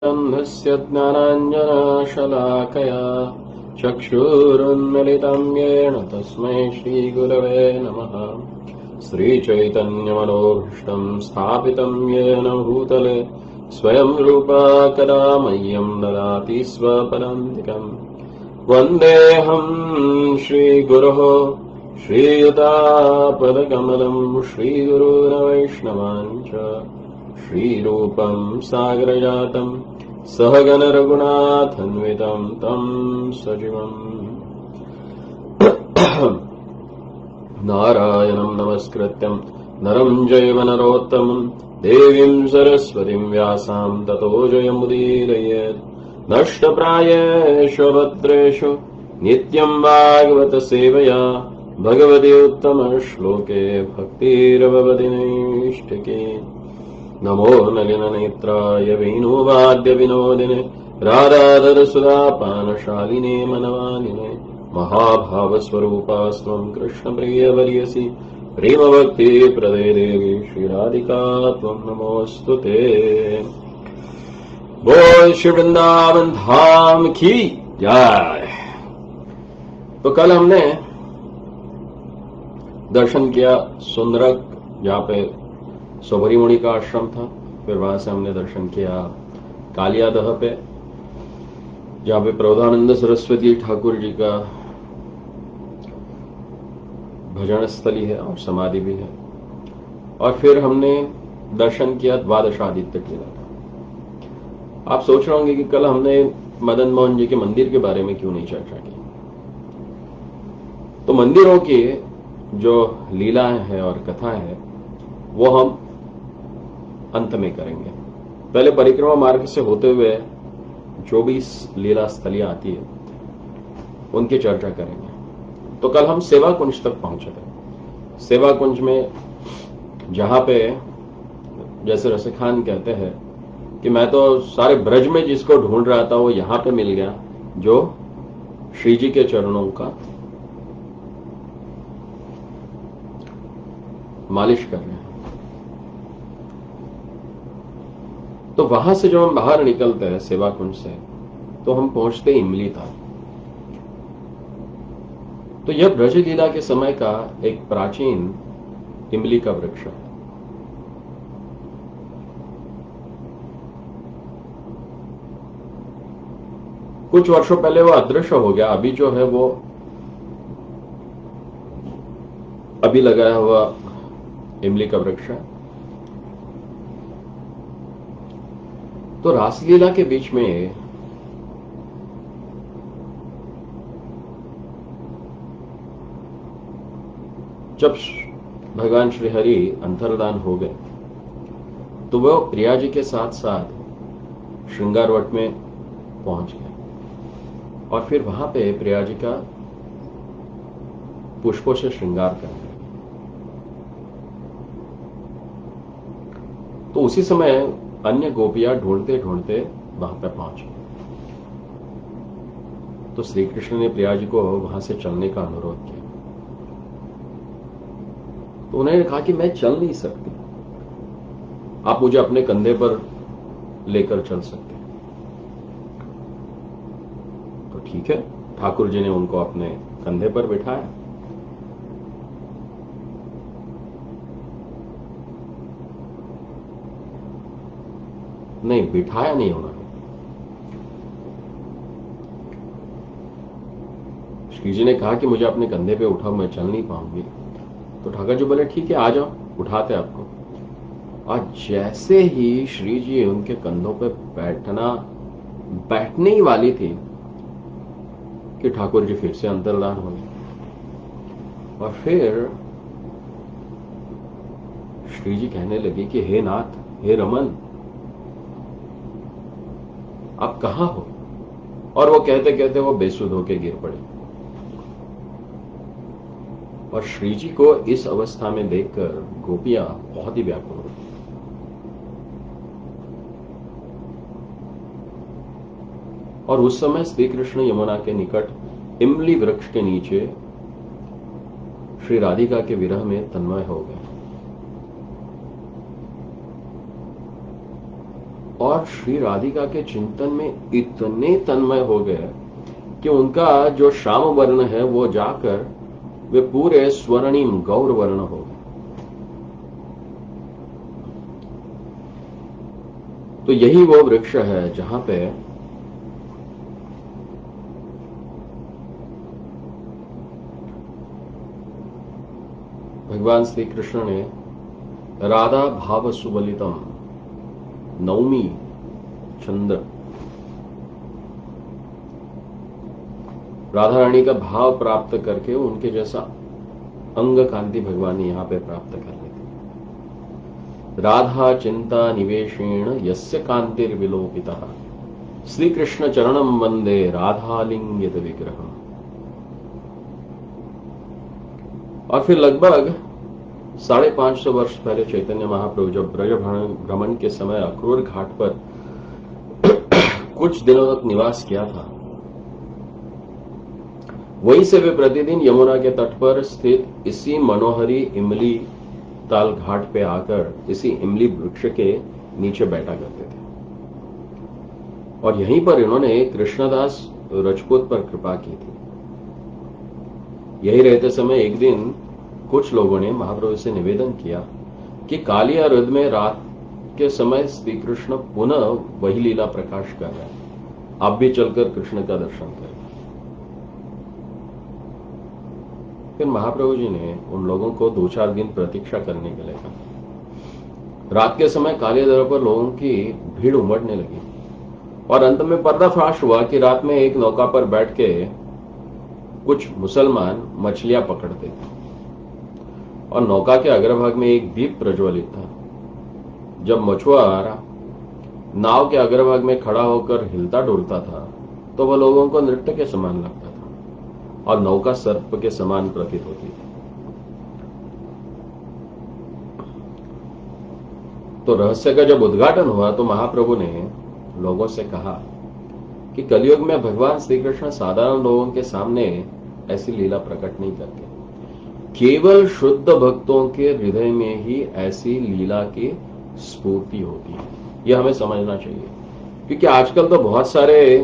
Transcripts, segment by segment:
अन्धस्य ज्ञानाञ्जनशलाकया चक्षुरुन्मिलितं येन तस्मै श्रीगुरवे नमः। श्रीचैतन्यमनोभीष्टं स्थापितं येन भूतले स्वयं रूपा कदा मह्यं ददाति स्वपदान्तिकम्। वन्देऽहं श्रीगुरोः श्रीयुतापदकमलं श्रीगुरून् वैष्णवान् च श्रीरूपं सागरजातं सहगण रघुनाथन्वितं तं सजीवम् नारायणं नमस्कृत्यं नरं चैव नरोत्तमं देवीं सरस्वतीं व्यासां ततो जयमुदीरयेत्। नष्टप्रायेषु भद्रेषु नित्यं भागवत सेवया भगवति उत्तमश्लोके भक्तिरभवति नैष्ठिके। नमो नलिननेत्राय वेणुवाद्यविनोदिने राधाधरसुधापानशालिने मनवानिने महाभावस्वरूपास्त्वं कृष्णप्रियवर्यसि प्रेमभक्तिप्रदे देवी श्रीराधिका त्वं नमोऽस्तु ते। बोल श्री वृंदावन धाम की जय। तो कल हमने दर्शन किया सुंदरक, जहां पे सोभरी मुनि का आश्रम था। फिर वहां से हमने दर्शन किया कालियादह पे, जहां पे प्रबोधानंद सरस्वती ठाकुर जी का भजन स्थली है और समाधि भी है। और फिर हमने दर्शन किया द्वादशादित्य टीला का। आप सोच रहे होंगे कि कल हमने मदन मोहन जी के मंदिर के बारे में क्यों नहीं चर्चा की। तो मंदिरों की जो लीलाएं हैं और कथाएं हैं वो हम अंत में करेंगे। पहले परिक्रमा मार्ग से होते हुए जो भी लीला स्थलियां आती है उनकी चर्चा करेंगे। तो कल हम सेवा कुंज तक पहुंचे थे। सेवा कुंज में जहां पे जैसे रसिखान कहते हैं कि मैं तो सारे ब्रज में जिसको ढूंढ रहा था वो यहां पे मिल गया, जो श्री जी के चरणों का मालिश कर रहे हैं। तो वहां से जब हम बाहर निकलते हैं सेवा कुंज से, तो हम पहुंचते इमली था। तो यह ब्रज लीला के समय का एक प्राचीन इमली का वृक्ष है। कुछ वर्षों पहले वो अदृश्य हो गया। अभी जो है वो अभी लगाया हुआ इमली का वृक्ष है। तो रासलीला के बीच में जब भगवान श्री हरि अंतर्धान हो गए तो वह प्रिया जी के साथ साथ श्रृंगारवट में पहुंच गए और फिर वहां पे प्रिया जी का पुष्पों से श्रृंगार कर रहे। तो उसी समय अन्य गोपियां ढूंढते ढूंढते वहां पर पहुंची। तो श्री कृष्ण ने प्रिया जी को वहां से चलने का अनुरोध किया। तो उन्होंने कहा कि मैं चल नहीं सकती, आप मुझे अपने कंधे पर लेकर चल सकते हैं। तो ठीक है, ठाकुर जी ने उनको अपने कंधे पर बिठाया। नहीं, बिठाया नहीं उन्होंने। श्री जी ने कहा कि मुझे अपने कंधे पे उठाओ, मैं चल नहीं पाऊंगी। तो ठाकुर जी बोले ठीक है, आ जाओ, उठाते आपको। और जैसे ही श्री जी उनके कंधों पे बैठने ही वाली थी कि ठाकुर जी फिर से अंतर्धान हो गए। और फिर श्री जी कहने लगे कि हे नाथ, हे रमन, आप कहां हो? और वो कहते कहते वो बेसुध होके गिर पड़े। और श्री जी को इस अवस्था में देखकर गोपियां बहुत ही व्याकुल हुई। और उस समय श्री कृष्ण यमुना के निकट इमली वृक्ष के नीचे श्री राधिका के विरह में तन्मय हो गए। और श्री राधिका के चिंतन में इतने तन्मय हो गए कि उनका जो श्याम वर्ण है वो जाकर वे पूरे स्वर्णिम गौर वर्ण हो गए। तो यही वो वृक्ष है जहां पे भगवान श्री कृष्ण ने राधा भाव सुबलितम नवमी चंद्र, राधा रानी का भाव प्राप्त करके उनके जैसा अंग कांति भगवान ने यहां पे प्राप्त कर ली थी। राधा चिंता निवेशेण यस्य कांतिर्विलोकितः श्री कृष्ण चरणम वंदे राधालिंगित विग्रह। और फिर लगभग 550 वर्ष पहले चैतन्य महाप्रभु जब ब्रज भ्रमण के समय अक्रूर घाट पर कुछ दिनों तक निवास किया था, वहीं से वे प्रतिदिन यमुना के तट पर स्थित इसी मनोहरी इमली ताल घाट पे आकर इसी इमली वृक्ष के नीचे बैठा करते थे। और यहीं पर इन्होंने कृष्णदास रजपूत पर कृपा की थी। यही रहते समय एक दिन कुछ लोगों ने महाप्रभु से निवेदन किया कि कालिया हृदय में रात के समय श्री कृष्ण पुनः वही लीला प्रकाश कर रहे हैं, आप भी चलकर कृष्ण का दर्शन करें। फिर महाप्रभु जी ने उन लोगों को 2-4 दिन प्रतीक्षा करने के लिए कहा। रात के समय कालिया दर पर लोगों की भीड़ उमड़ने लगी और अंत में पर्दाफाश हुआ कि रात में एक नौका पर बैठ के कुछ मुसलमान मछलियां पकड़ते थे और नौका के अग्रभाग में एक दीप प्रज्वलित था। जब मछुआरा नाव के अग्रभाग में खड़ा होकर हिलता डुलता था तो वह लोगों को नृत्य के समान लगता था और नौका सर्प के समान प्रतीत होती थी। तो रहस्य का जब उद्घाटन हुआ तो महाप्रभु ने लोगों से कहा कि कलयुग में भगवान श्री कृष्ण साधारण लोगों के सामने ऐसी लीला प्रकट नहीं करते, केवल शुद्ध भक्तों के हृदय में ही ऐसी लीला की स्फूर्ति होती है। यह हमें समझना चाहिए, क्योंकि आजकल तो बहुत सारे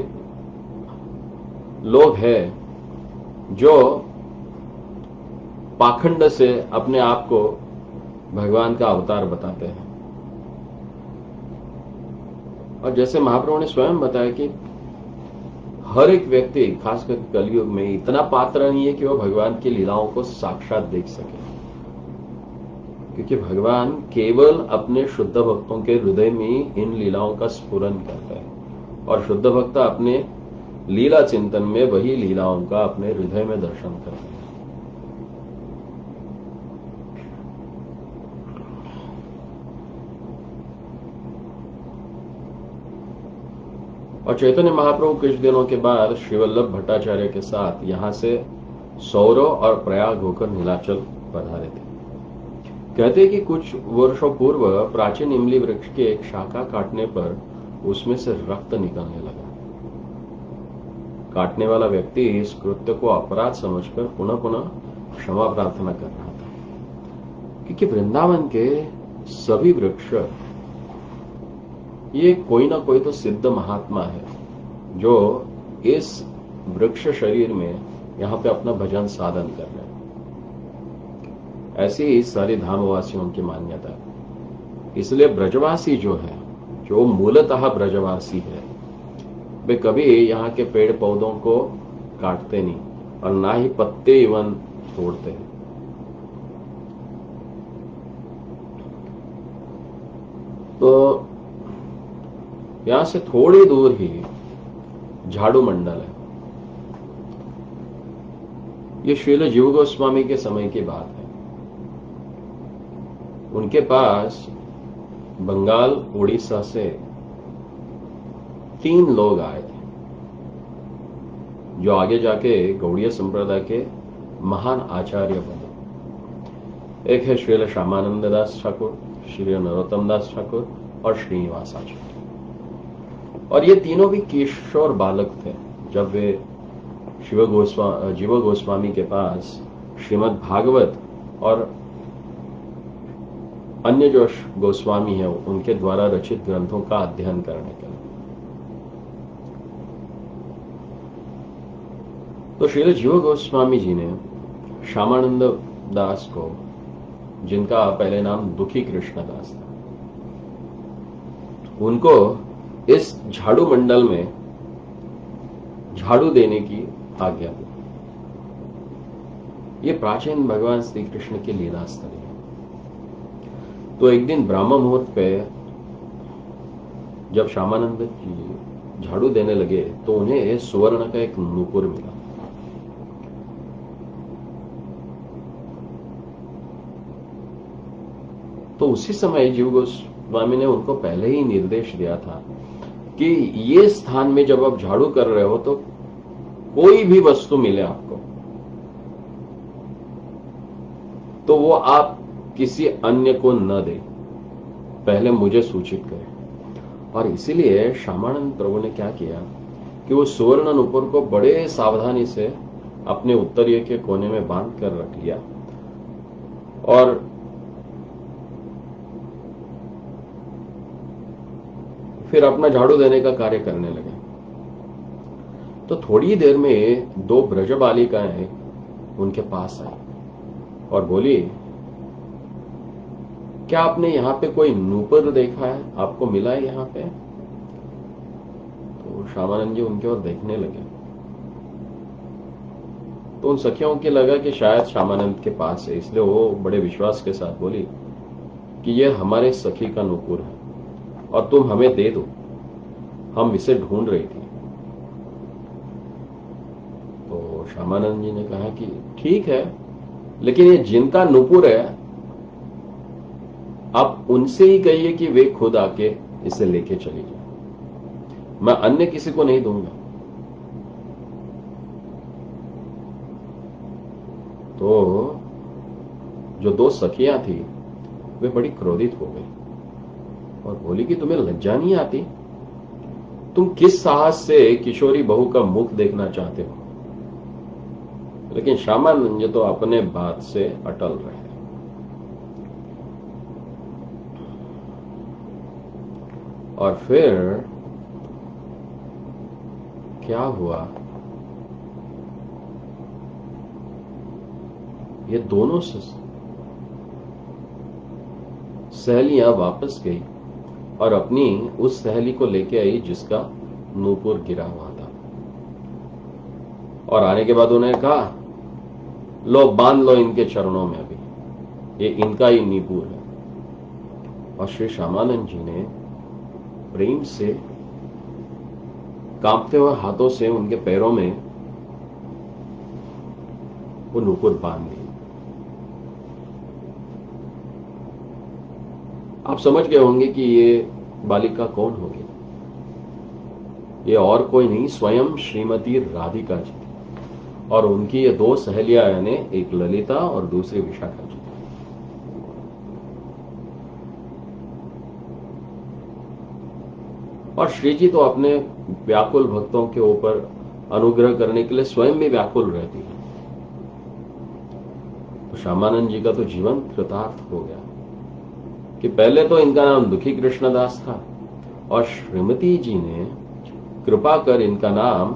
लोग हैं जो पाखंड से अपने आप को भगवान का अवतार बताते हैं। और जैसे महाप्रभु ने स्वयं बताया कि हर एक व्यक्ति खासकर कलयुग में इतना पात्र नहीं है कि वह भगवान की लीलाओं को साक्षात देख सके, क्योंकि भगवान केवल अपने शुद्ध भक्तों के हृदय में इन लीलाओं का स्फुरन करता है और शुद्ध भक्त अपने लीला चिंतन में वही लीलाओं का अपने हृदय में दर्शन करते हैं। और चैतन्य महाप्रभु कुछ दिनों के बाद श्री वल्लभ भट्टाचार्य के साथ यहां से सौरव और प्रयाग होकर नीलाचल पधारे थे। कहते कि कुछ वर्षों पूर्व प्राचीन इमली वृक्ष की एक शाखा काटने पर उसमें से रक्त निकलने लगा। काटने वाला व्यक्ति इस कृत्य को अपराध समझकर पुनः पुनः क्षमा प्रार्थना कर रहा था, क्योंकि वृंदावन के सभी वृक्ष ये कोई ना कोई तो सिद्ध महात्मा है जो इस वृक्ष शरीर में यहां पे अपना भजन साधन कर रहे हैं। ऐसी ही सारी धामवासियों की मान्यता है। इसलिए ब्रजवासी जो है, जो मूलतः ब्रजवासी है, वे कभी यहां के पेड़ पौधों को काटते नहीं और ना ही पत्ते इवन तोड़ते हैं। तो यहां से थोड़ी दूर ही झाड़ू मंडल है। ये श्रील जीव गोस्वामी के समय की बात है। उनके पास बंगाल उड़ीसा से 3 लोग आए थे जो आगे जाके गौड़ीय संप्रदाय के महान आचार्य बने। एक है श्रील श्यामानंद दास ठाकुर, श्री नरोत्तम दास ठाकुर और श्रीनिवास आचार्य। और ये तीनों भी किशोर बालक थे जब वे जीव गोस्वामी के पास श्रीमद् भागवत और अन्य जो गोस्वामी है उनके द्वारा रचित ग्रंथों का अध्ययन करने के लिए। तो श्रील जीव गोस्वामी जी ने श्यामानंद दास को, जिनका पहले नाम दुखी कृष्णदास था, उनको इस झाड़ू मंडल में झाड़ू देने की आज्ञा दी। ये प्राचीन भगवान श्री कृष्ण की लीला स्थली है। तो एक दिन ब्राह्म मुहूर्त पे जब श्यामानंद जी झाड़ू देने लगे तो उन्हें सुवर्ण का एक नूपुर मिला। तो उसी समय जीव गोस्वामी ने उनको पहले ही निर्देश दिया था कि ये स्थान में जब आप झाड़ू कर रहे हो तो कोई भी वस्तु मिले आपको तो वो आप किसी अन्य को न दे, पहले मुझे सूचित करें। और इसीलिए श्यामानंद प्रभु ने क्या किया कि वो सुवर्ण नूपुर को बड़े सावधानी से अपने उत्तरीय के कोने में बांध कर रख लिया और फिर अपना झाड़ू देने का कार्य करने लगे। तो थोड़ी देर में दो ब्रज बालिकाएं उनके पास आई और बोली, क्या आपने यहां पे कोई नूपुर देखा है, आपको मिला है यहां पे? तो श्यामानंद जी उनके ओर देखने लगे। तो उन सखियों के लगा कि शायद श्यामानंद के पास है, इसलिए वो बड़े विश्वास के साथ बोली कि ये हमारे सखी का नूपुर है और तुम हमें दे दो, हम इसे ढूंढ रही थी। तो श्यामानंद जी ने कहा कि ठीक है, लेकिन ये जिनका नूपुर है आप उनसे ही कहिए कि वे खुद आके इसे लेके चली जाए, मैं अन्य किसी को नहीं दूंगा। तो जो दो सखियां थी वे बड़ी क्रोधित हो गई और बोली कि तुम्हें लज्जा नहीं आती? तुम किस साहस से किशोरी बहू का मुख देखना चाहते हो? लेकिन श्यामानंद जी तो अपने बात से अटल रहे। और फिर क्या हुआ, ये दोनों सहेलियां वापस गई और अपनी उस सहेली को लेके आई जिसका नूपुर गिरा हुआ था। और आने के बाद उन्होंने कहा, लो बांध लो इनके चरणों में, अभी ये इनका ही नूपुर है। और श्री श्यामानंद जी ने प्रेम से कांपते हुए हाथों से उनके पैरों में वो नूपुर बांध दी। आप समझ गए होंगे कि ये बालिका कौन होगी। ये और कोई नहीं, स्वयं श्रीमती राधिका जी थी और उनकी ये दो सहेलियां, यानी एक ललिता और दूसरी विशाखा जी। और श्री जी तो अपने व्याकुल भक्तों के ऊपर अनुग्रह करने के लिए स्वयं भी व्याकुल रहती है। तो श्यामानंद जी का तो जीवन कृतार्थ हो गया कि पहले तो इनका नाम दुखी कृष्णदास था और श्रीमती जी ने कृपा कर इनका नाम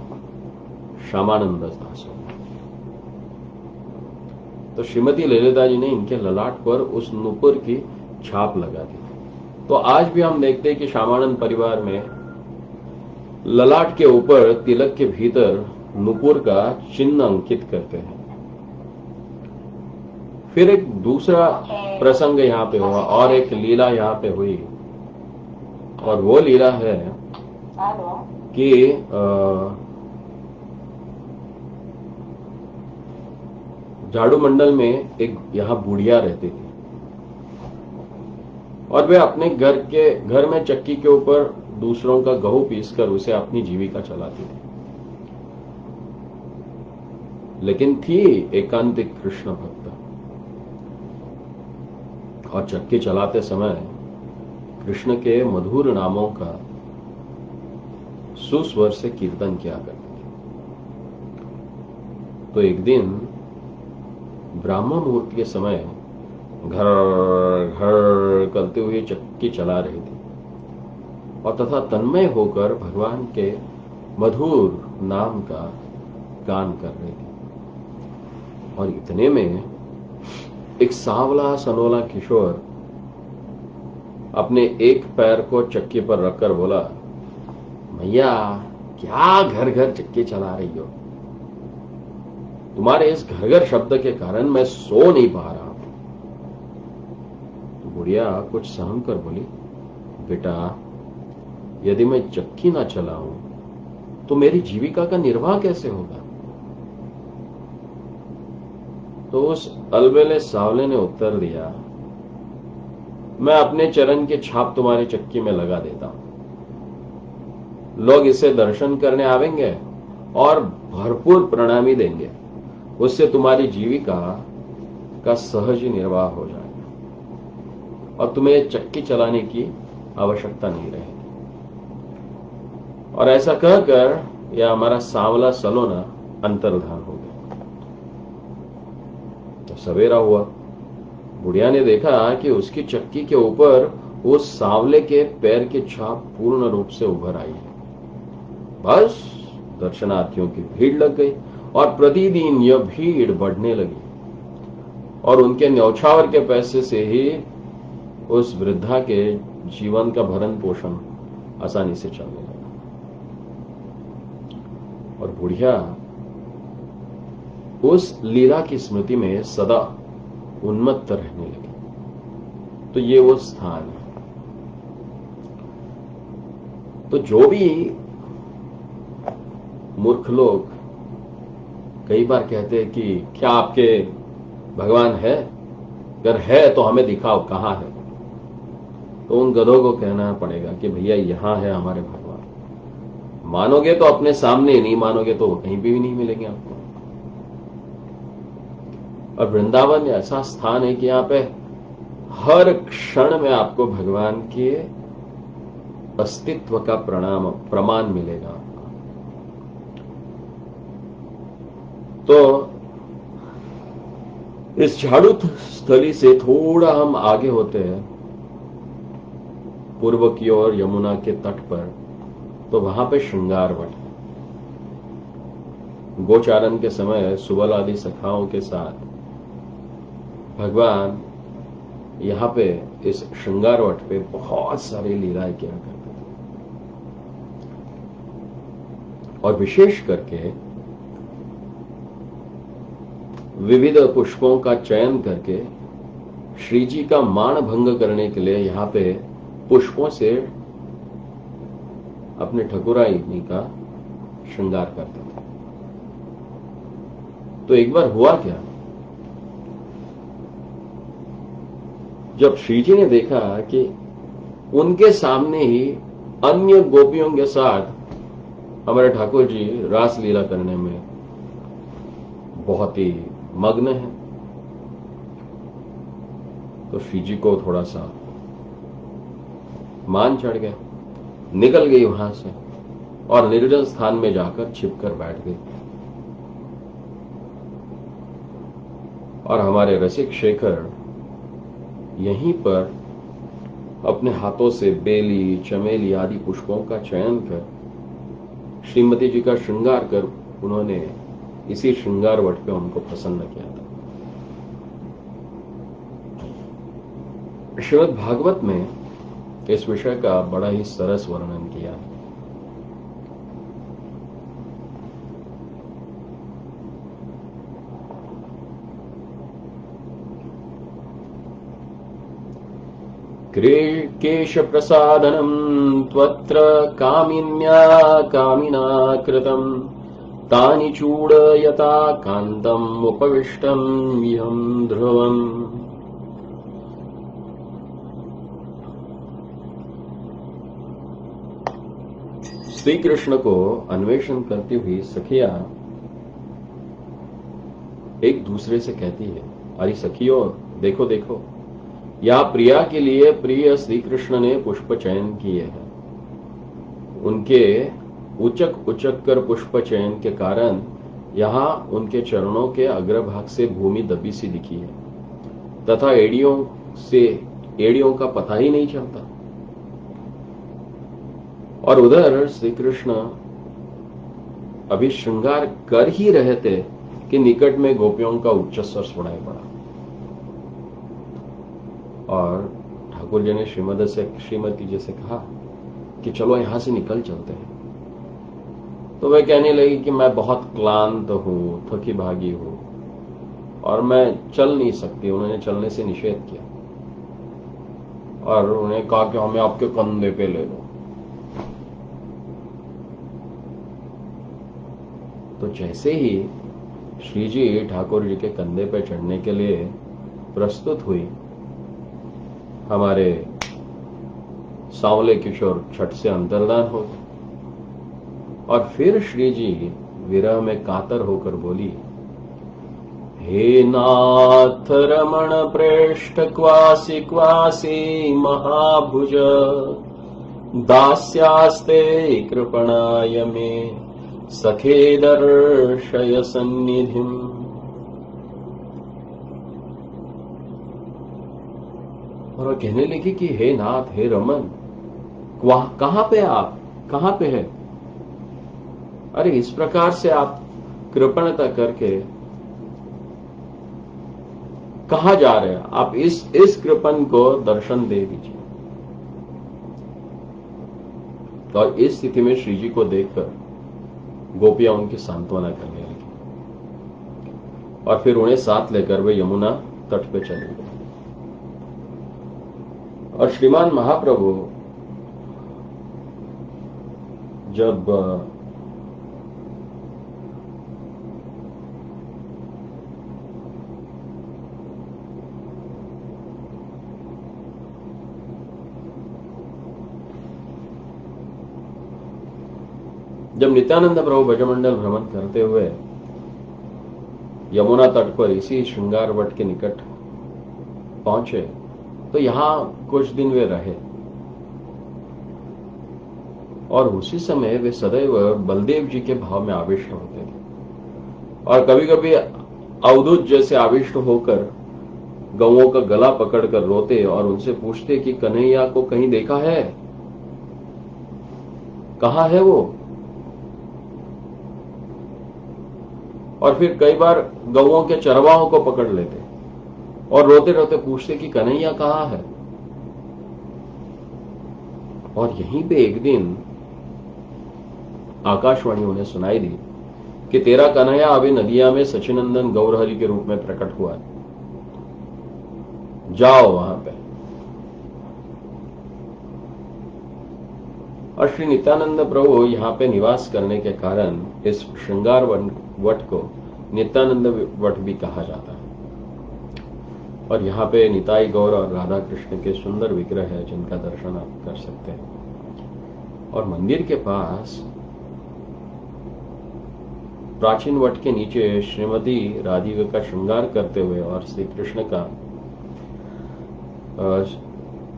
श्यामानंद दास हो। तो श्रीमती ललिता जी ने इनके ललाट पर उस नूपुर की छाप लगा दी। तो आज भी हम देखते हैं कि श्यामानंद परिवार में ललाट के ऊपर तिलक के भीतर नूपुर का चिन्ह अंकित करते हैं। फिर एक दूसरा प्रसंग यहां पे हुआ और एक लीला यहां पे हुई, और वो लीला है कि झाड़ू मंडल में एक यहां बुढ़िया रहती थी और वे अपने घर में चक्की के ऊपर दूसरों का गेहूं पीसकर उसे अपनी जीविका चलाती थी। लेकिन थी एकांतिक कृष्ण भक्त और चक्की चलाते समय कृष्ण के मधुर नामों का सुस्वर से कीर्तन किया करती थी। तो एक दिन ब्राह्म मुहूर्त के समय घर घर करते हुए चक्की चला रही थी और तथा तन्मय होकर भगवान के मधुर नाम का गान कर रही थी। और इतने में एक सांवला सनोला किशोर अपने एक पैर को चक्की पर रखकर बोला, भैया क्या घर घर चक्की चला रही हो? तुम्हारे इस घर घर शब्द के कारण मैं सो नहीं पा रहा हूं। तो बुढ़िया कुछ सहम कर बोली, बेटा यदि मैं चक्की ना चलाऊं तो मेरी जीविका का निर्वाह कैसे होगा? तो उस अलबेले सावले ने उत्तर दिया, मैं अपने चरण के छाप तुम्हारी चक्की में लगा देता हूं। लोग इसे दर्शन करने आवेंगे और भरपूर प्रणामी देंगे। उससे तुम्हारी जीविका का सहज निर्वाह हो जाएगा और तुम्हें चक्की चलाने की आवश्यकता नहीं रहेगी। और ऐसा कहकर यह हमारा सांवला सलोना अंतर्धान हो गया। तो सवेरा हुआ, बुढ़िया ने देखा कि उसकी चक्की के ऊपर उस सांवले के पैर की छाप पूर्ण रूप से उभर आई है। बस दर्शनार्थियों की भीड़ लग गई और प्रतिदिन यह भीड़ बढ़ने लगी और उनके न्यौछावर के पैसे से ही उस वृद्धा के जीवन का भरण पोषण आसानी से चलने लगा। और बुढ़िया उस लीला की स्मृति में सदा उन्मत्त रहने लगी। तो ये वो स्थान है। तो जो भी मूर्ख लोग कई बार कहते हैं कि क्या आपके भगवान है? अगर है तो हमें दिखाओ कहां है। तो उन गधों को कहना पड़ेगा कि भैया यहां है हमारे भगवान। मानोगे तो अपने सामने, नहीं मानोगे तो कहीं भी नहीं मिलेंगे आपको। और वृंदावन ऐसा स्थान है कि यहां पे हर क्षण में आपको भगवान के अस्तित्व का प्रमाण मिलेगा। तो इस झाड़ू स्थली से थोड़ा हम आगे होते हैं पूर्व की ओर यमुना के तट पर, तो वहां पे श्रृंगार वट है। गोचारण के समय सुबल आदि सखाओं के साथ भगवान यहां पे इस श्रृंगार वट पे बहुत सारी लीलाएं किया करते थे। और विशेष करके विविध पुष्पों का चयन करके श्री जी का मान भंग करने के लिए यहां पे पुष्पों से अपने ठकुराई का श्रृंगार करते थे। तो एक बार हुआ क्या, जब श्री जी ने देखा कि उनके सामने ही अन्य गोपियों के साथ हमारे ठाकुर जी रास लीला करने में बहुत ही मग्न है, तो श्री जी को थोड़ा सा मान चढ़ गया, निकल गई वहां से और निर्जन स्थान में जाकर छिपकर बैठ गई। और हमारे रसिक शेखर यहीं पर अपने हाथों से बेली, चमेली आदि पुष्पों का चयन कर श्रीमती जी का श्रृंगार कर उन्होंने इसी श्रृंगार वट पे उनको प्रसन्न किया था। श्रीमद् भागवत में इस विषय का बड़ा ही सरस वर्णन किया है। केश प्रसादनम त्वत्र कामिन्या कामिना कृतम तानि चूड़यता कांतम उपविष्टम यम ध्रुवम। श्री कृष्ण को अन्वेषण करती हुई सखिया एक दूसरे से कहती है, अरे सखियों देखो देखो, या प्रिया के लिए प्रिय श्री कृष्ण ने पुष्प चयन किए हैं। उनके उचक उचक कर पुष्प चयन के कारण यहां उनके चरणों के अग्रभाग से भूमि दबी सी दिखी है, तथा एड़ियों का पता ही नहीं चलता। और उधर श्री कृष्ण अभी श्रृंगार कर ही रहे थे कि निकट में गोपियों का उच्च स्वर सुनाई पड़ा और ठाकुर जी ने श्रीमती जी से कहा कि चलो यहां से निकल चलते हैं। तो वह कहने लगी कि मैं बहुत क्लांत हूं, थकी भागी हूं और मैं चल नहीं सकती। उन्होंने चलने से निषेध किया और उन्होंने कहा कि हमें आपके कंधे पे ले लो। तो जैसे ही श्री जी ठाकुर जी के कंधे पे चढ़ने के लिए प्रस्तुत हुई, हमारे सांवले किशोर छठ से अंतर्धान हो गए और फिर श्री जी विरह में कातर होकर बोली, हे नाथ रमण प्रेष्ठ क्वासी क्वासी महाभुज दास्यास्ते कृपणाय मे सखे दर्शय सन्निधिम। और वह कहने लगी कि हे नाथ, हे रमन, कहां पे आप, कहां पे है? अरे इस प्रकार से आप कृपणता करके कहां जा रहे हैं? आप इस कृपण को दर्शन दे दीजिए। और इस स्थिति में श्री जी को देखकर गोपियां उनकी सांत्वना करने लगी और फिर उन्हें साथ लेकर वे यमुना तट पे चले गए। और श्रीमान महाप्रभु जब नित्यानंद प्रभु ब्रजमंडल भ्रमण करते हुए यमुना तट पर इसी श्रृंगार वट के निकट पहुंचे तो यहां कुछ दिन वे रहे और उसी समय वे सदैव बलदेव जी के भाव में आविष्ट होते थे और कभी कभी अवधूत जैसे आविष्ट होकर गौओं का गला पकड़कर रोते और उनसे पूछते कि कन्हैया को कहीं देखा है, कहां है वो? और फिर कई बार गौओं के चरवाहों को पकड़ लेते और रोते रोते पूछते कि कन्हैया कहां है। और यहीं पे एक दिन आकाशवाणी उन्हें सुनाई दी कि तेरा कन्हैया अभी नदिया में सचिनंदन गौरहरि के रूप में प्रकट हुआ है, जाओ वहां पे। और श्री नित्यानंद प्रभु यहां पे निवास करने के कारण इस श्रृंगार वट को नित्यानंद वट भी कहा जाता है। और यहां पे निताई गौर और राधा कृष्ण के सुंदर विग्रह है जिनका दर्शन आप कर सकते हैं। और मंदिर के पास प्राचीन वट के नीचे श्रीमती राधिका का श्रृंगार करते हुए और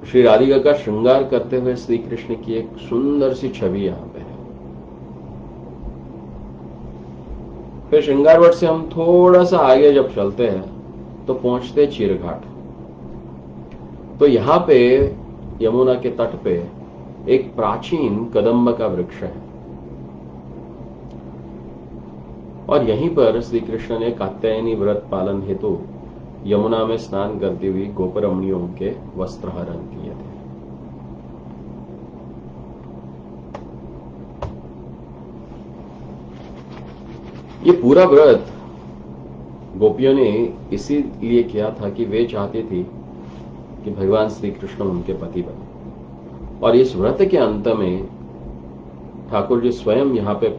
श्री राधिका का श्रृंगार करते हुए श्री कृष्ण की एक सुंदर सी छवि यहां पे है। फिर श्रृंगार वट से हम थोड़ा सा आगे जब चलते हैं तो पहुंचते चीरघाट। तो यहां पे यमुना के तट पे एक प्राचीन कदम्ब का वृक्ष है और यहीं पर श्री कृष्ण ने कात्यायनी व्रत पालन हेतु यमुना में स्नान करती हुई गोपरमणियों के वस्त्र हरण किए थे। ये पूरा व्रत गोपियों ने इसीलिए किया था कि वे चाहती थी कि भगवान श्री कृष्ण उनके पति बने। और इस व्रत के अंत में ठाकुर जी स्वयं यहां पे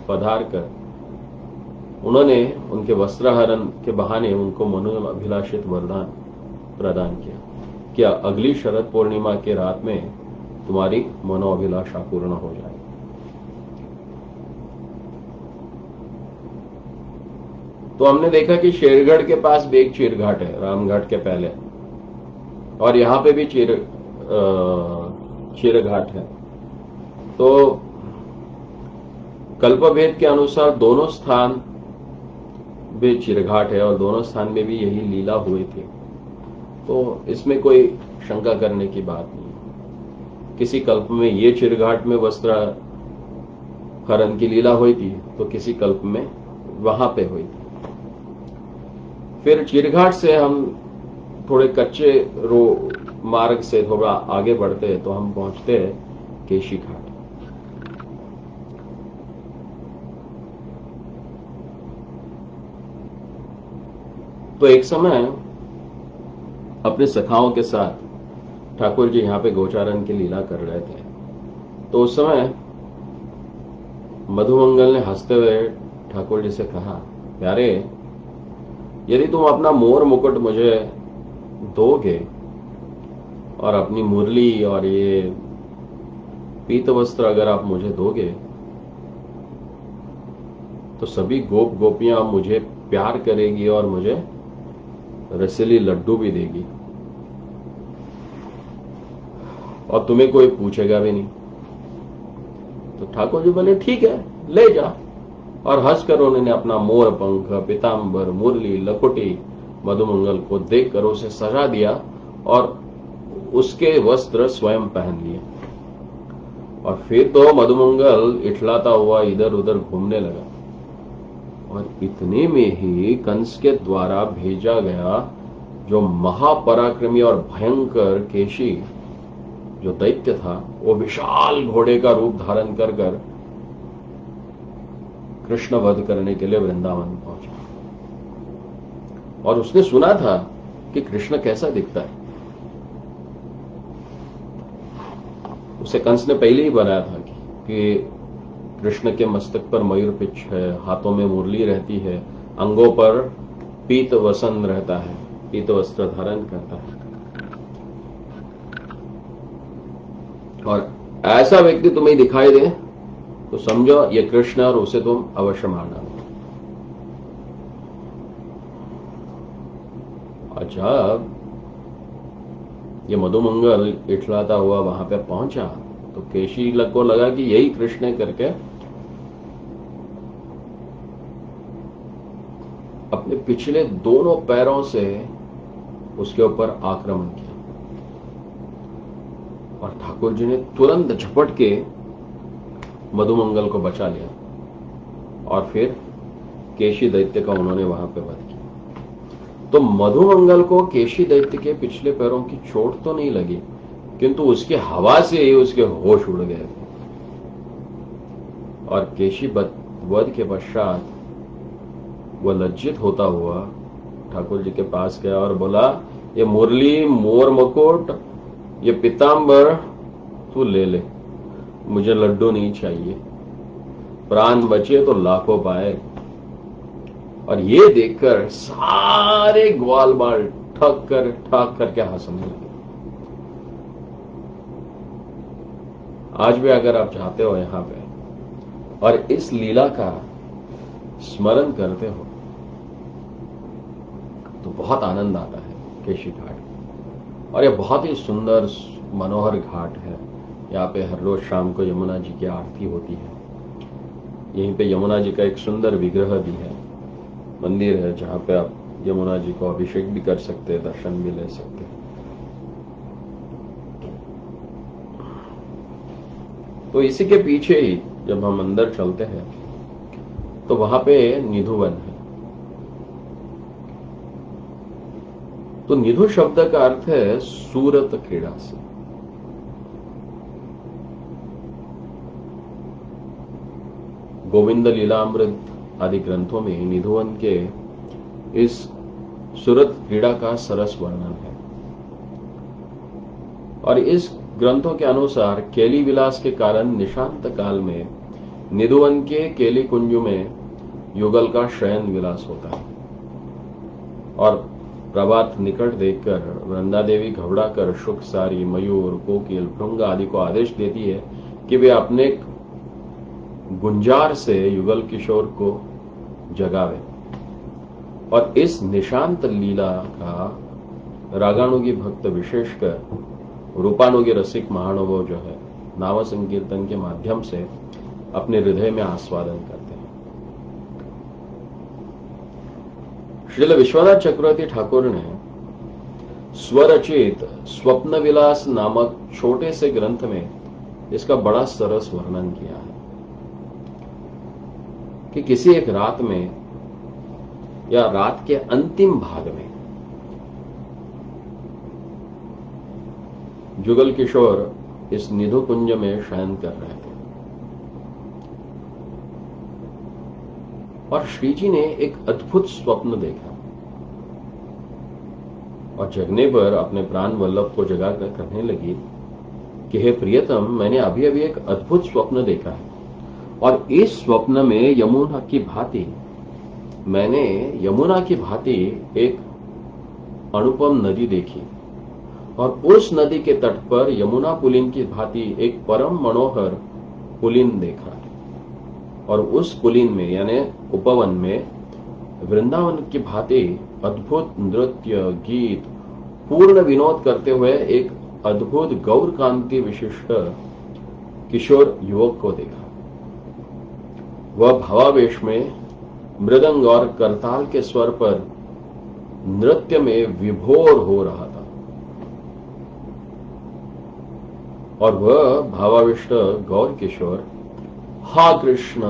पधार कर उन्होंने उनके वस्त्रहरण के बहाने उनको मनोअभिलाषित वरदान प्रदान किया कि अगली शरद पूर्णिमा के रात में तुम्हारी मनोअभिलाषा पूर्ण हो जाए। तो हमने देखा कि शेरगढ़ के पास भी एक चीरघाट है, रामघाट के पहले, और यहां पे भी चीरघाट है। तो कल्पभेद के अनुसार दोनों स्थान भी चीरघाट है और दोनों स्थान में भी यही लीला हुई थी। तो इसमें कोई शंका करने की बात नहीं। किसी कल्प में ये चिरघाट में वस्त्र हरण की लीला हुई थी, तो किसी कल्प में वहां पे हुई थी। फिर चिरघाट से हम थोड़े कच्चे मार्ग से थोड़ा आगे बढ़ते हैं तो हम पहुंचते हैं केशी घाट। तो एक समय अपने सखाओं के साथ ठाकुर जी यहां पे गोचारण की लीला कर रहे थे। तो उस समय मधुमंगल ने हंसते हुए ठाकुर जी से कहा, प्यारे, यदि तुम अपना मोर मुकुट मुझे दोगे और अपनी मुरली और ये पीत वस्त्र अगर आप मुझे दोगे तो सभी गोप गोपियां मुझे प्यार करेगी और मुझे रसीली लड्डू भी देगी और तुम्हें कोई पूछेगा भी नहीं। तो ठाकुर जी बोले, ठीक है, ले जा। और हंसकर उन्होंने अपना मोर पंख, पीतांबर, मुरली, लखोटी मधुमंगल को देखकर उसे सजा दिया और उसके वस्त्र स्वयं पहन लिए। और फिर तो मधुमंगल इठलाता हुआ इधर उधर घूमने लगा। और इतने में ही कंस के द्वारा भेजा गया जो महापराक्रमी और भयंकर केशी जो दैत्य था, वो विशाल घोड़े का रूप धारण कर कृष्ण वध करने के लिए वृंदावन पहुंचा। और उसने सुना था कि कृष्ण कैसा दिखता है। उसे कंस ने पहले ही बनाया था कि कृष्ण के मस्तक पर मयूर पिच है, हाथों में मुरली रहती है, अंगों पर पीत वसन रहता है, पीत वस्त्र धारण करता है। और ऐसा व्यक्ति तुम्हें दिखाई दे तो समझो ये कृष्ण और उसे तुम अवश्य मारना। और जब ये मधुमंगल इठलाता हुआ वहां पे पहुंचा तो केशी को लगा कि यही कृष्ण है करके अपने पिछले दोनों पैरों से उसके ऊपर आक्रमण किया। और ठाकुर जी ने तुरंत झपट के मधुमंगल को बचा लिया और फिर केशी दैत्य का उन्होंने वहां पे वध किया। तो मधुमंगल को केशी दैत्य के पिछले पैरों की चोट तो नहीं लगी, किंतु उसके हवा से ही उसके होश उड़ गए थे। और केशी वध के पश्चात वह लज्जित होता हुआ ठाकुर जी के पास गया और बोला, ये मुरली, मोर मुकुट, ये पीतांबर तू ले ले, मुझे लड्डू नहीं चाहिए। प्राण बचे तो लाखों पाए। और ये देखकर सारे ग्वाल बाल ठक करके हंसने लगे। आज भी अगर आप चाहते हो यहां पे और इस लीला का स्मरण करते हो तो बहुत आनंद आता है केशी घाट। और यह बहुत ही सुंदर मनोहर घाट है। यहाँ पे हर रोज शाम को यमुना जी की आरती होती है। यहीं पे यमुना जी का एक सुंदर विग्रह भी है, मंदिर है, जहां पे आप यमुना जी को अभिषेक भी कर सकते हैं, दर्शन भी ले सकते हैं। तो इसी के पीछे ही जब हम अंदर चलते हैं तो वहां पे निधुवन है। तो निधु शब्द का अर्थ है सूरत क्रीड़ा से। गोविंद लीलामृत आदि ग्रंथों में निधुवन के इस सूरत क्रीड़ा का सरस वर्णन है। और इस ग्रंथों के अनुसार केली विलास के कारण निशांत काल में निधुवन के केली कुंज में युगल का शयन विलास होता है। और प्रभात निकट देखकर वृंदा देवी घबराकर शुक सारी, मयूर, कोकिल, भृंग आदि को आदेश देती है कि वे अपने गुंजार से युगल किशोर को जगावे। और इस निशांत लीला का रागानुगी भक्त, विशेषकर रूपानुगी रसिक महानुभव जो है, नाम संकीर्तन के माध्यम से अपने हृदय में आस्वादन करते हैं। श्रील विश्वनाथ चक्रवर्ती ठाकुर ने स्वरचित स्वप्न विलास नामक छोटे से ग्रंथ में इसका बड़ा सरस वर्णन किया है कि किसी एक रात में या रात के अंतिम भाग में जुगल किशोर इस निधु कुंज में शयन कर रहे थे और श्री जी ने एक अद्भुत स्वप्न देखा और जगने पर अपने प्राण वल्लभ को जगाकर कहने लगी कि हे प्रियतम, मैंने अभी अभी एक अद्भुत स्वप्न देखा है और इस स्वप्न में यमुना की भांति एक अनुपम नदी देखी और उस नदी के तट पर यमुना पुलिन की भांति एक परम मनोहर पुलिन देखा और उस पुलिन में यानी उपवन में वृंदावन की भांति अद्भुत नृत्य गीत पूर्ण विनोद करते हुए एक अद्भुत गौर कांति विशिष्ट किशोर युवक को देखा। वह भावावेश में मृदंग और करताल के स्वर पर नृत्य में विभोर हो रहा था और वह भावाविष्ट गौर किशोर हा कृष्ण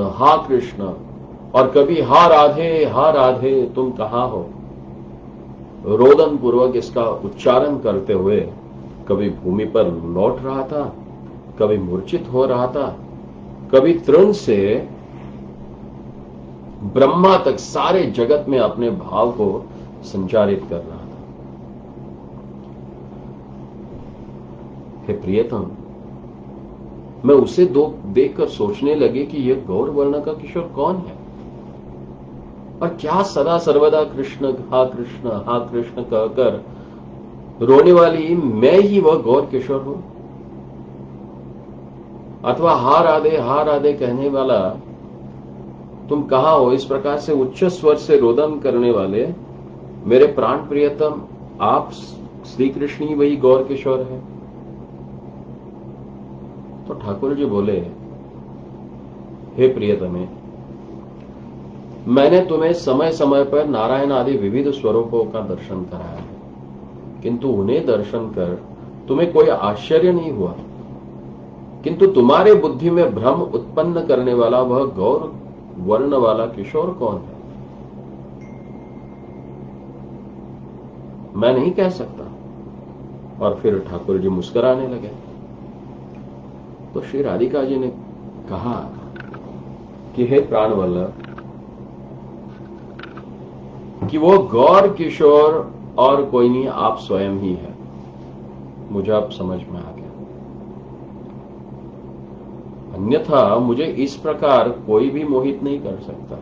और कभी हा राधे तुम कहां हो रोदन पूर्वक इसका उच्चारण करते हुए कभी भूमि पर लौट रहा था, कभी मूर्छित हो रहा था, कभी तृण से ब्रह्मा तक सारे जगत में अपने भाव को संचारित कर रहा था। हे प्रियतम, मैं उसे देखकर सोचने लगे कि यह गौर वर्ण का किशोर कौन है और क्या सदा सर्वदा कृष्ण हा कृष्ण कहकर रोने वाली मैं ही वह गौर किशोर हूं अथवा हा राधे कहने वाला तुम कहां हो इस प्रकार से उच्च स्वर से रोदन करने वाले मेरे प्राण प्रियतम आप श्री कृष्ण ही वही गौर किशोर है। तो ठाकुर जी बोले, हे प्रियतमे, मैंने तुम्हें समय समय पर नारायण आदि विविध स्वरूपों का दर्शन कराया है, किंतु उन्हें दर्शन कर तुम्हें कोई आश्चर्य नहीं हुआ, किंतु तुम्हारे बुद्धि में भ्रम उत्पन्न करने वाला वह गौर वर्ण वाला किशोर कौन है मैं नहीं कह सकता। और फिर ठाकुर जी मुस्कुराने लगे। तो श्री राधिका जी ने कहा कि हे प्राणवल्लभ, कि वो गौर किशोर और कोई नहीं, आप स्वयं ही है। मुझे अब समझ में आ गया, अन्यथा मुझे इस प्रकार कोई भी मोहित नहीं कर सकता।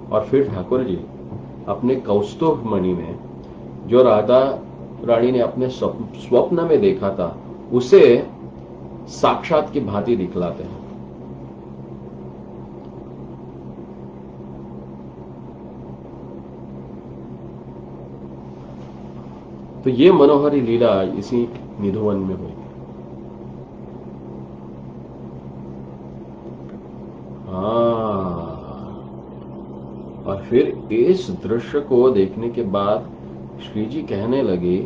और फिर ठाकुर जी अपने कौस्तुभ मणि में जो राधा रानी ने अपने स्वप्न में देखा था उसे साक्षात की भांति दिखलाते हैं। तो ये मनोहरी लीला इसी निधुवन में हुई। और फिर इस दृश्य को देखने के बाद श्री जी कहने लगे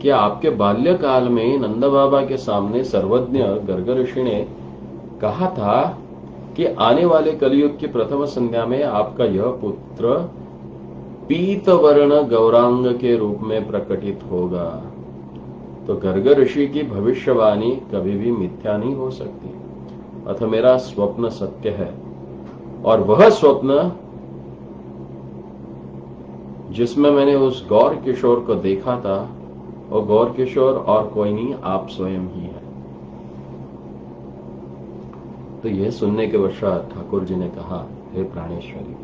कि आपके बाल्यकाल में नंदा बाबा के सामने सर्वज्ञ गर्ग ऋषि ने कहा था कि आने वाले कलयुग की प्रथम संध्या में आपका यह पुत्र पीतवर्ण गौरांग के रूप में प्रकटित होगा। तो गर्ग ऋषि की भविष्यवाणी कभी भी मिथ्या नहीं हो सकती। अतः मेरा स्वप्न सत्य है और वह स्वप्न जिसमें मैंने उस गौर किशोर को देखा था, वो गौर किशोर और कोई नहीं, आप स्वयं ही है। तो यह सुनने के पश्चात ठाकुर जी ने कहा, हे प्राणेश्वरी,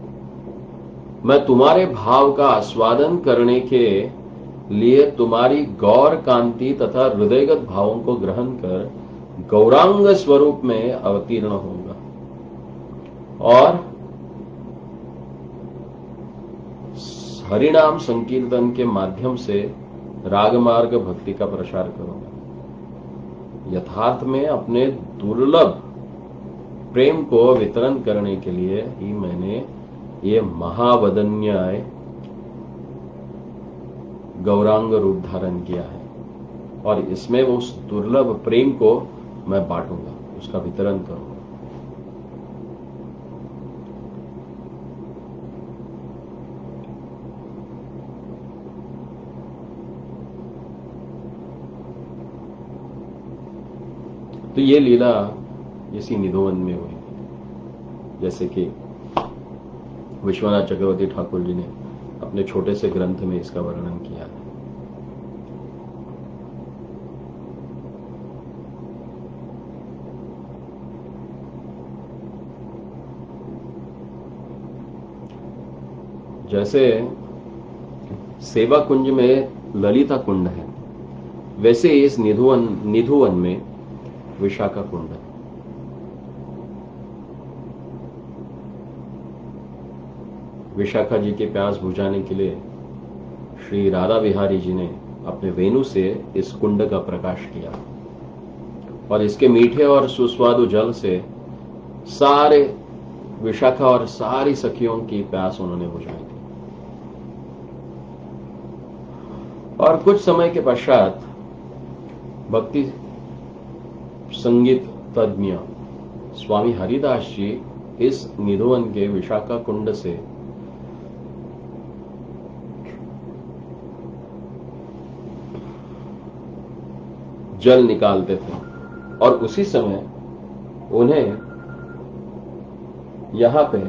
मैं तुम्हारे भाव का आस्वादन करने के लिए तुम्हारी गौर कांति तथा हृदयगत भावों को ग्रहण कर गौरांग स्वरूप में अवतीर्ण होऊंगा और हरिनाम संकीर्तन के माध्यम से रागमार्ग भक्ति का प्रसार करूंगा। यथार्थ में अपने दुर्लभ प्रेम को वितरण करने के लिए ही मैंने ये महावदन्याय गौरांग रूप धारण किया है, और इसमें वो उस दुर्लभ प्रेम को मैं बांटूंगा, उसका वितरण करूंगा। तो ये लीला इसी निधोवन में हुई, जैसे कि विश्वनाथ चक्रवर्ती ठाकुर जी ने अपने छोटे से ग्रंथ में इसका वर्णन किया है। जैसे सेवा कुंज में ललिता कुंड है, वैसे इस निधुवन में विशाखा कुंड है। विशाखा जी के प्यास बुझाने के लिए श्री राधा बिहारी जी ने अपने वेणु से इस कुंड का प्रकाश किया, और इसके मीठे और सुस्वादु जल से सारे विशाखा और सारी सखियों की प्यास उन्होंने बुझाई थी। और कुछ समय के पश्चात भक्ति संगीत तज्ञ स्वामी हरिदास जी इस निधुवन के विशाखा कुंड से जल निकालते थे, और उसी समय उन्हें यहां पे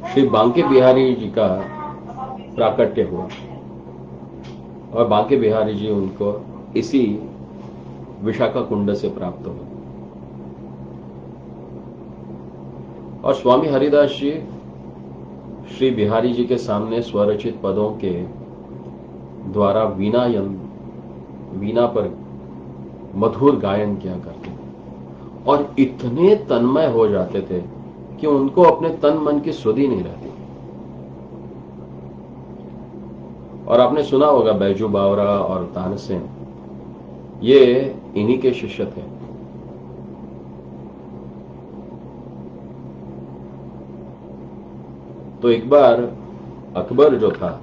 श्री बांके बिहारी जी का प्राकट्य हुआ, और बांके बिहारी जी उनको इसी विशाखा कुंड से प्राप्त हुए। और स्वामी हरिदास जी श्री बिहारी जी के सामने स्वरचित पदों के द्वारा वीणा पर मधुर गायन किया करते थे, और इतने तन्मय हो जाते थे कि उनको अपने तन मन की सुधि नहीं रहती। और आपने सुना होगा बैजू बावरा और तानसेन, ये इन्हीं के शिष्य थे। तो एक बार अकबर जो था,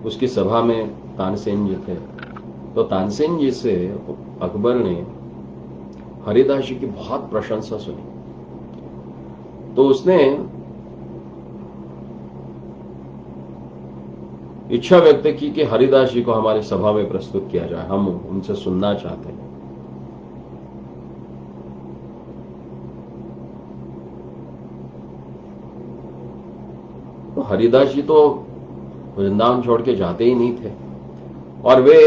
उसकी सभा में तानसेन जी थे। तो तानसेन जी से अकबर ने हरिदास जी की बहुत प्रशंसा सुनी। तो उसने इच्छा व्यक्त की कि हरिदास जी को हमारी सभा में प्रस्तुत किया जाए, हम उनसे सुनना चाहते हैं। तो हरिदास जी तो वृंदावन छोड़ के जाते ही नहीं थे, और वे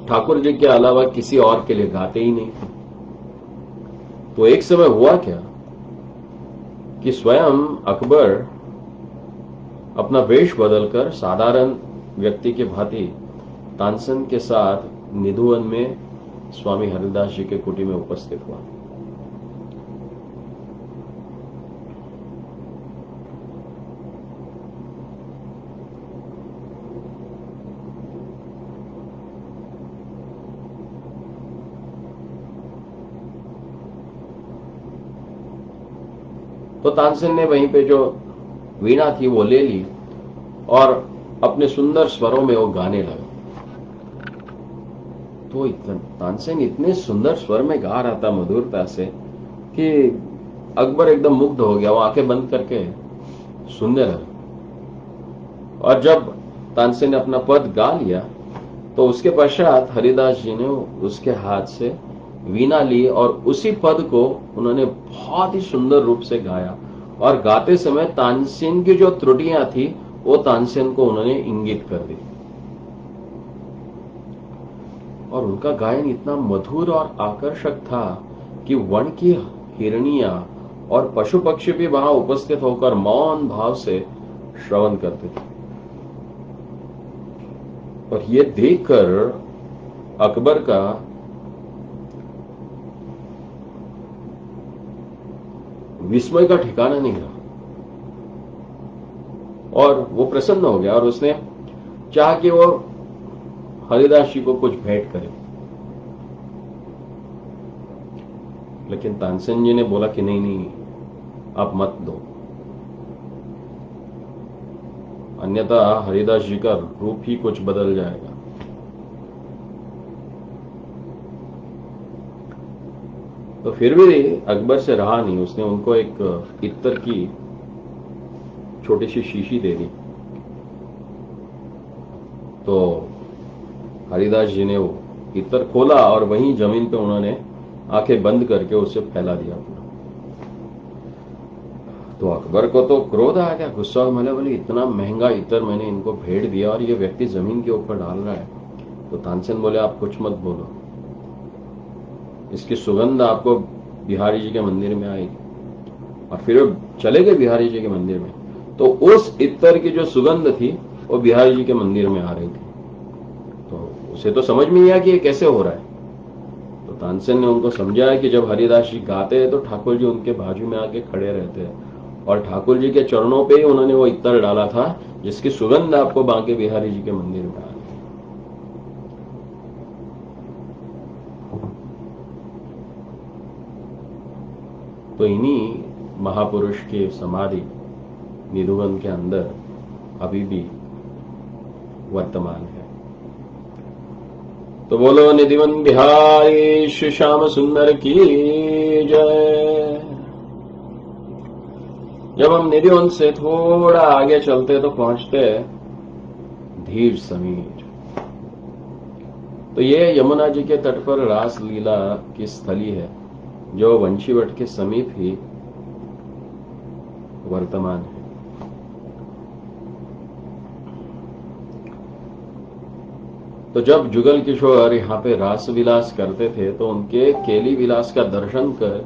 ठाकुर जी के अलावा किसी और के लिए गाते ही नहीं थे। तो एक समय हुआ क्या कि स्वयं अकबर अपना वेश बदलकर साधारण व्यक्ति के भांति तानसेन के साथ निधुवन में स्वामी हरिदास जी के कुटी में उपस्थित हुआ। तो तानसेन ने वहीं पे जो वीणा थी वो ले ली, और अपने सुंदर स्वरों में वो गाने लगा। तो तानसेन इतने सुंदर स्वर में गा रहा था, मधुरता से, कि अकबर एकदम मुग्ध हो गया। वो आंखें बंद करके सुनने लगा। और जब तानसेन ने अपना पद गा लिया, तो उसके पश्चात हरिदास जी ने उसके हाथ से वीणा ली, और उसी पद को उन्होंने बहुत ही सुंदर रूप से गाया। और गाते समय तानसेन की जो त्रुटियां थी वो तानसेन को उन्होंने इंगित कर दी, और उनका गायन इतना मधुर और आकर्षक था कि वन की हिरनियां और पशु पक्षी भी वहां उपस्थित होकर मौन भाव से श्रवण करते थे। और ये देखकर अकबर का विस्मय का ठिकाना नहीं रहा, और वो प्रसन्न हो गया, और उसने चाहा कि वो हरिदास जी को कुछ भेंट करे। लेकिन तानसेन जी ने बोला कि नहीं नहीं, आप मत दो, अन्यथा हरिदास जी का रूप ही कुछ बदल जाएगा। तो फिर भी अकबर से रहा नहीं, उसने उनको एक इत्तर की छोटी सी शीशी दे दी। तो हरिदास जी ने वो इत्तर खोला और वहीं जमीन पे उन्होंने आंखें बंद करके उसे फैला दिया पूरा। तो अकबर को तो क्रोध आ गया, गुस्सा बोले बोले इतना महंगा इत्र मैंने इनको भेंट दिया और ये व्यक्ति जमीन के ऊपर डाल रहा है। तो तानसेन बोले आप कुछ मत बोलो, इसकी सुगंध आपको बिहारी जी के मंदिर में आएगी। और फिर वो चले गए बिहारी जी के मंदिर में, तो उस इत्र की जो सुगंध थी वो बिहारी जी के मंदिर में आ रही थी। तो उसे तो समझ में नहीं आया कि ये कैसे हो रहा है। तो तानसेन ने उनको समझाया कि जब हरिदास जी गाते हैं तो ठाकुर जी उनके बाजू में आके खड़े रहते हैं, और ठाकुर जी के चरणों पे ही उन्होंने वो इत्र डाला था जिसकी सुगंध आपको बांके बिहारी जी के मंदिर में आ रही। तो इन्हीं महापुरुष की समाधि निधुवन के अंदर अभी भी वर्तमान है। तो बोलो निधिवन बिहारी श्री श्याम सुंदर की जय। जब हम निधिवन से थोड़ा आगे चलते तो पहुंचते धीर समीर। तो ये यमुना जी के तट पर रास लीला की स्थली है जो वंशीवट के समीप ही वर्तमान है। तो जब जुगल किशोर यहाँ पे रास विलास करते थे तो उनके केली विलास का दर्शन कर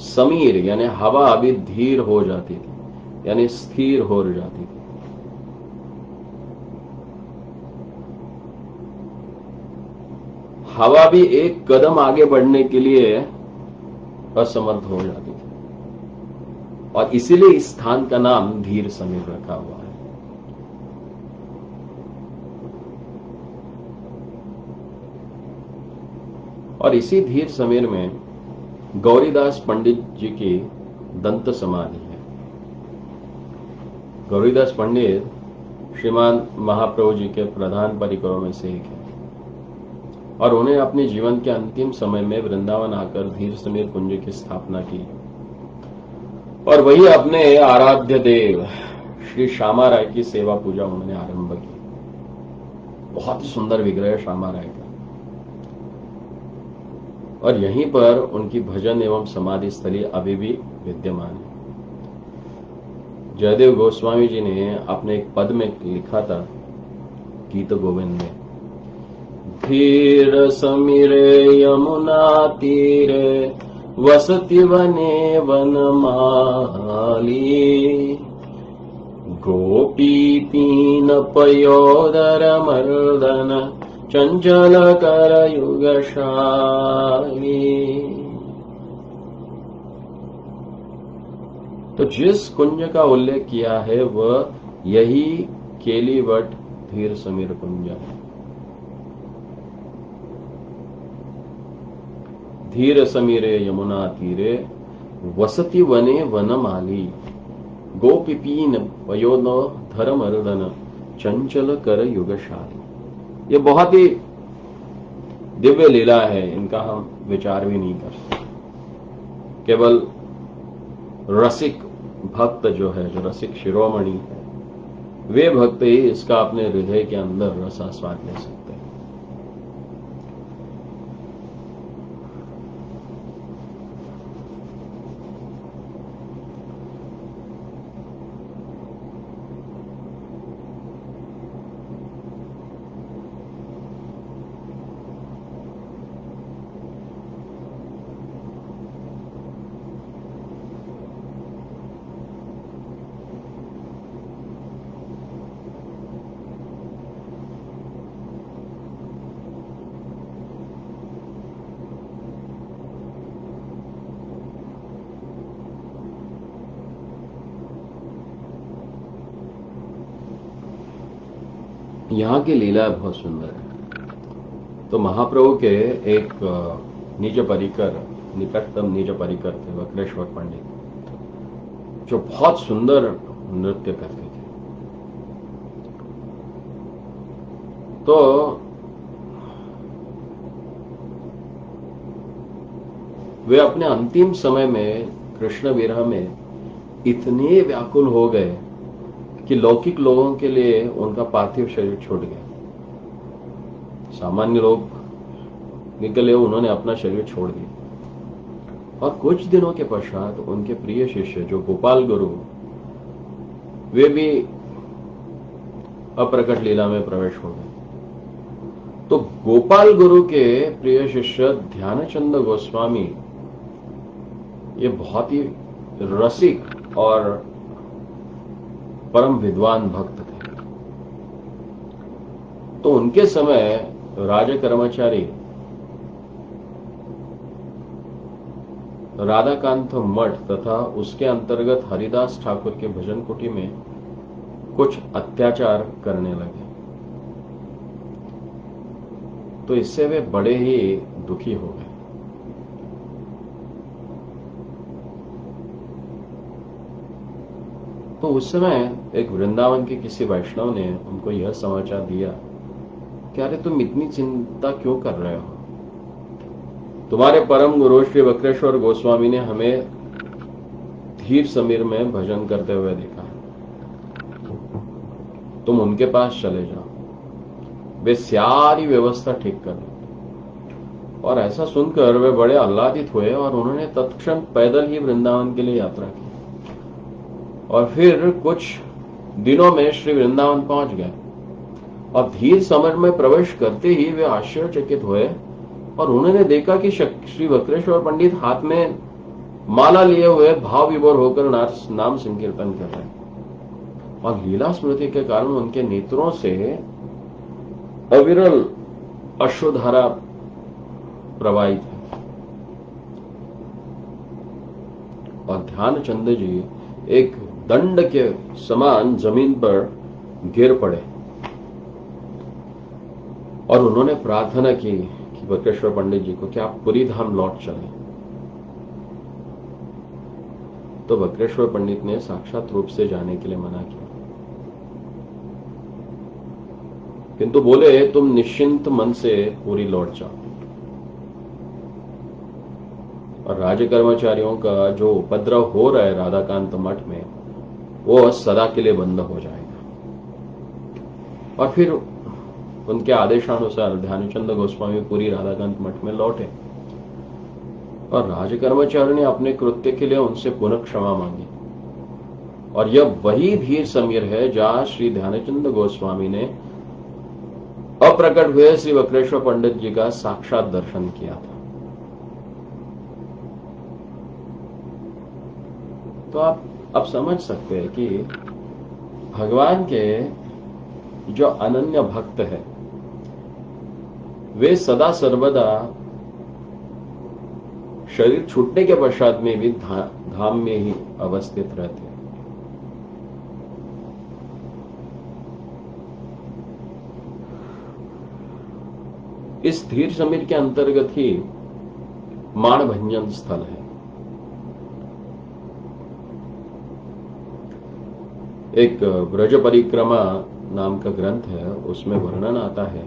समीर यानी हवा अभी धीर हो जाती थी, यानी स्थिर हो जाती थी। हवा भी एक कदम आगे बढ़ने के लिए असमर्थ हो जाती थी, और इसीलिए इस स्थान का नाम धीर समीर रखा हुआ है। और इसी धीर समीर में गौरीदास पंडित जी की दंत समाधि है। गौरीदास पंडित श्रीमान महाप्रभु जी के प्रधान परिकरों में से एक है, और उन्हें अपने जीवन के अंतिम समय में वृंदावन आकर धीर समीर कुंज की स्थापना की, और वही अपने आराध्य देव श्री श्यामा राय की सेवा पूजा उन्होंने आरंभ की। बहुत ही सुंदर विग्रह श्यामा राय का, और यहीं पर उनकी भजन एवं समाधि स्थली अभी भी विद्यमान है। जयदेव गोस्वामी जी ने अपने एक पद में लिखा था गीत गोविंद में, धीर समीरे यमुना तीरे वसति वने वनमाली, गोपी पीन पयोदर मर्दन चंचल कर युगशाली। तो जिस कुंज का उल्लेख किया है वह यही केलीवट धीर समीर कुंज है। धीर समीरे यमुना तीरे वसति वने वनमाली, गोपीपीन पयोनो धर्म अर्दन चंचल कर युगशाली। ये बहुत ही दिव्य लीला है, इनका हम विचार भी नहीं कर सकते। केवल रसिक भक्त जो है, जो रसिक शिरोमणि है, वे भक्त ही इसका अपने हृदय के अंदर रसास्वाद ले सकते हैं। यहां की लीला बहुत सुंदर है। तो महाप्रभु के एक निज परिकर निकटतम निज परिकर थे वक्रेश्वर पंडित, जो बहुत सुंदर नृत्य करते थे। तो वे अपने अंतिम समय में कृष्ण विरह में इतने व्याकुल हो गए कि लौकिक लोगों के लिए उनका पार्थिव शरीर छूट गया। सामान्य लोग के लिए उन्होंने अपना शरीर छोड़ दिया। और कुछ दिनों के पश्चात उनके प्रिय शिष्य जो गोपाल गुरु, वे भी अप्रकट लीला में प्रवेश हो गए। तो गोपाल गुरु के प्रिय शिष्य ध्यानचंद गोस्वामी ये बहुत ही रसिक और परम विद्वान भक्त थे। तो उनके समय राज कर्मचारी राधाकांत मठ तथा उसके अंतर्गत हरिदास ठाकुर के भजन कुटी में कुछ अत्याचार करने लगे। तो इससे वे बड़े ही दुखी हो गए। तो उस समय एक वृंदावन के किसी वैष्णव ने उनको यह समाचार दिया कि अरे तुम इतनी चिंता क्यों कर रहे हो, तुम्हारे परम गुरु श्री वक्रेश्वर गोस्वामी ने हमें धीर समीर में भजन करते हुए देखा, तुम उनके पास चले जाओ, वे सारी व्यवस्था ठीक कर दें। और ऐसा सुनकर वे बड़े आह्लादित हुए और उन्होंने तत्क्षण पैदल ही वृंदावन के लिए यात्रा की और फिर कुछ दिनों में श्री वृंदावन पहुंच गए। और धीर समर में प्रवेश करते ही वे आश्चर्यचकित हुए और उन्होंने देखा कि श्री वक्रेश्वर पंडित हाथ में माला लिए हुए भाव विभोर होकर नाम संकीर्तन कर रहे हैं। और लीला स्मृति के कारण उनके नेत्रों से अविरल अश्रुधारा प्रवाहित है। और ध्यानचंद जी एक दंड के समान जमीन पर गिर पड़े और उन्होंने प्रार्थना की कि वक्रेश्वर पंडित जी को कि आप पुरी धाम लौट चले। तो वक्रेश्वर पंडित ने साक्षात रूप से जाने के लिए मना किया, किंतु बोले तुम निश्चिंत मन से पूरी लौट जाओ और राज्य कर्मचारियों का जो उपद्रव हो रहा है राधाकांत मठ में वो सदा के लिए बंद हो जाएगा। और फिर उनके आदेशानुसार ध्यानचंद गोस्वामी पूरी राधाकांत मठ में लौटे और राज्य कर्मचारी ने अपने कृत्य के लिए उनसे पुनः क्षमा मांगी। और यह वही धीर समीर है जहां श्री ध्यानचंद गोस्वामी ने अप्रकट हुए श्री वक्रेश्वर पंडित जी का साक्षात दर्शन किया था। तो आप अब समझ सकते हैं कि भगवान के जो अनन्य भक्त है वे सदा सर्वदा शरीर छूटने के पश्चात में भी धाम में ही अवस्थित रहते हैं। इस धीर समीर के अंतर्गत ही माणभंजन स्थल है। एक ब्रज परिक्रमा नाम का ग्रंथ है, उसमें वर्णन आता है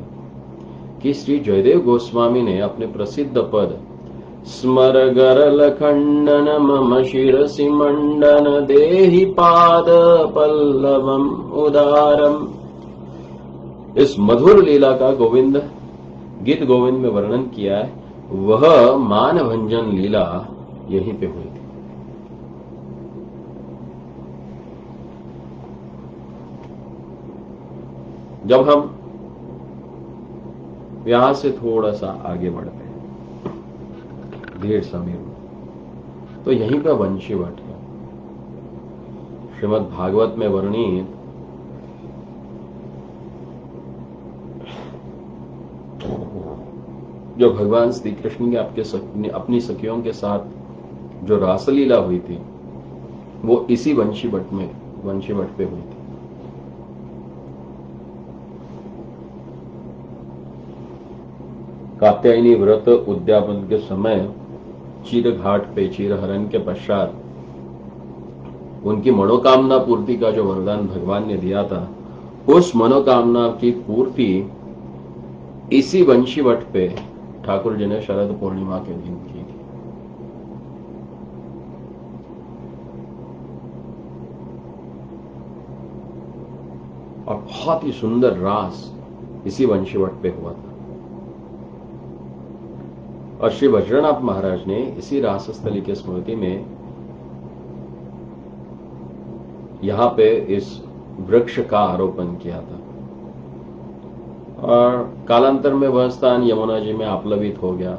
कि श्री जयदेव गोस्वामी ने अपने प्रसिद्ध पद स्मर गरल खंडन मम शिरसि मंडन देहि पाद पल्लवम उदारम, इस मधुर लीला का गीत गोविंद में वर्णन किया है। वह मानभंजन लीला यहीं पे हुई थी। जब हम यहां से थोड़ा सा आगे बढ़ते हैं धीर समीर में, तो यहीं पर वंशी भट्ट है। श्रीमद् भागवत में वर्णित जो भगवान श्री कृष्ण के अपनी सखियों के साथ जो रासलीला हुई थी वो इसी वंशी भट्ट पे हुई थी। कात्यायनी व्रत उद्यापन के समय चीरघाट पे चीरहरण के पश्चात उनकी मनोकामना पूर्ति का जो वरदान भगवान ने दिया था, उस मनोकामना की पूर्ति इसी वंशीवट पे ठाकुर जी ने शरद पूर्णिमा के दिन की थी। और बहुत ही सुंदर रास इसी वंशीवट पे हुआ था। और श्री वज्रनाथ महाराज ने इसी रासस्थली के स्मृति में यहां पे इस वृक्ष का आरोपण किया था। और कालांतर में वह स्थान यमुना जी में आप्लवित हो गया।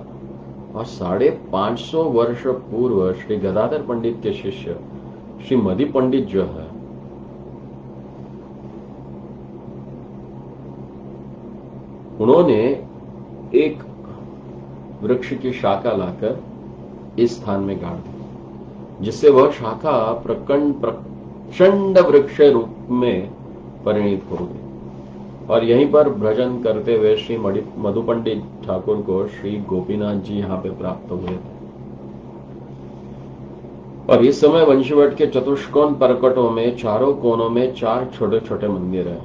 और 550 वर्ष पूर्व श्री गदाधर पंडित के शिष्य श्री मदि पंडित जो है, उन्होंने एक वृक्ष की शाखा लाकर इस स्थान में गाड़ दी, जिससे वह शाखा प्रचंड वृक्ष रूप में परिणित हो गई। और यहीं पर भजन करते हुए श्री मधु पंडित ठाकुर को श्री गोपीनाथ जी यहां पे प्राप्त हुए थे। और इस समय वंशीवट के चतुष्कोण परकटों में चारों कोनों में 4 छोटे छोटे मंदिर हैं।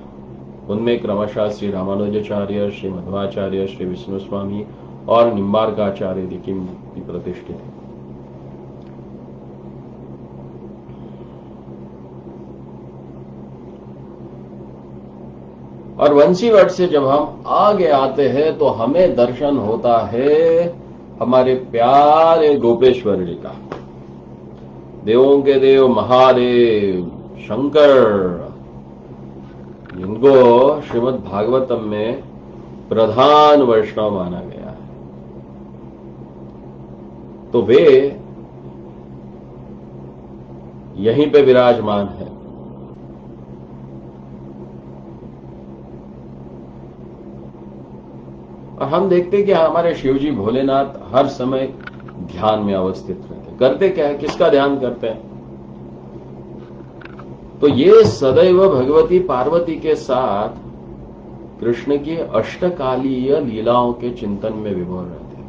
उनमें क्रमशः श्री रामानुजाचार्य, श्री मध्वाचार्य, श्री विष्णु स्वामी और निम्बार्काचार्य जी की मूर्ति प्रतिष्ठित है। और वंशीवट से जब हम आगे आते हैं तो हमें दर्शन होता है हमारे प्यारे गोपेश्वर जी का, देवों के देव महादेव शंकर, जिनको श्रीमद् भागवतम में प्रधान वैष्णव माना गया है। तो वे यहीं पे विराजमान है। और हम देखते कि हमारे शिवजी भोलेनाथ हर समय ध्यान में अवस्थित रहते। करते क्या है, किसका ध्यान करते हैं? तो ये सदैव भगवती पार्वती के साथ कृष्ण की अष्टकालीय लीलाओं के चिंतन में विभोर रहते हैं।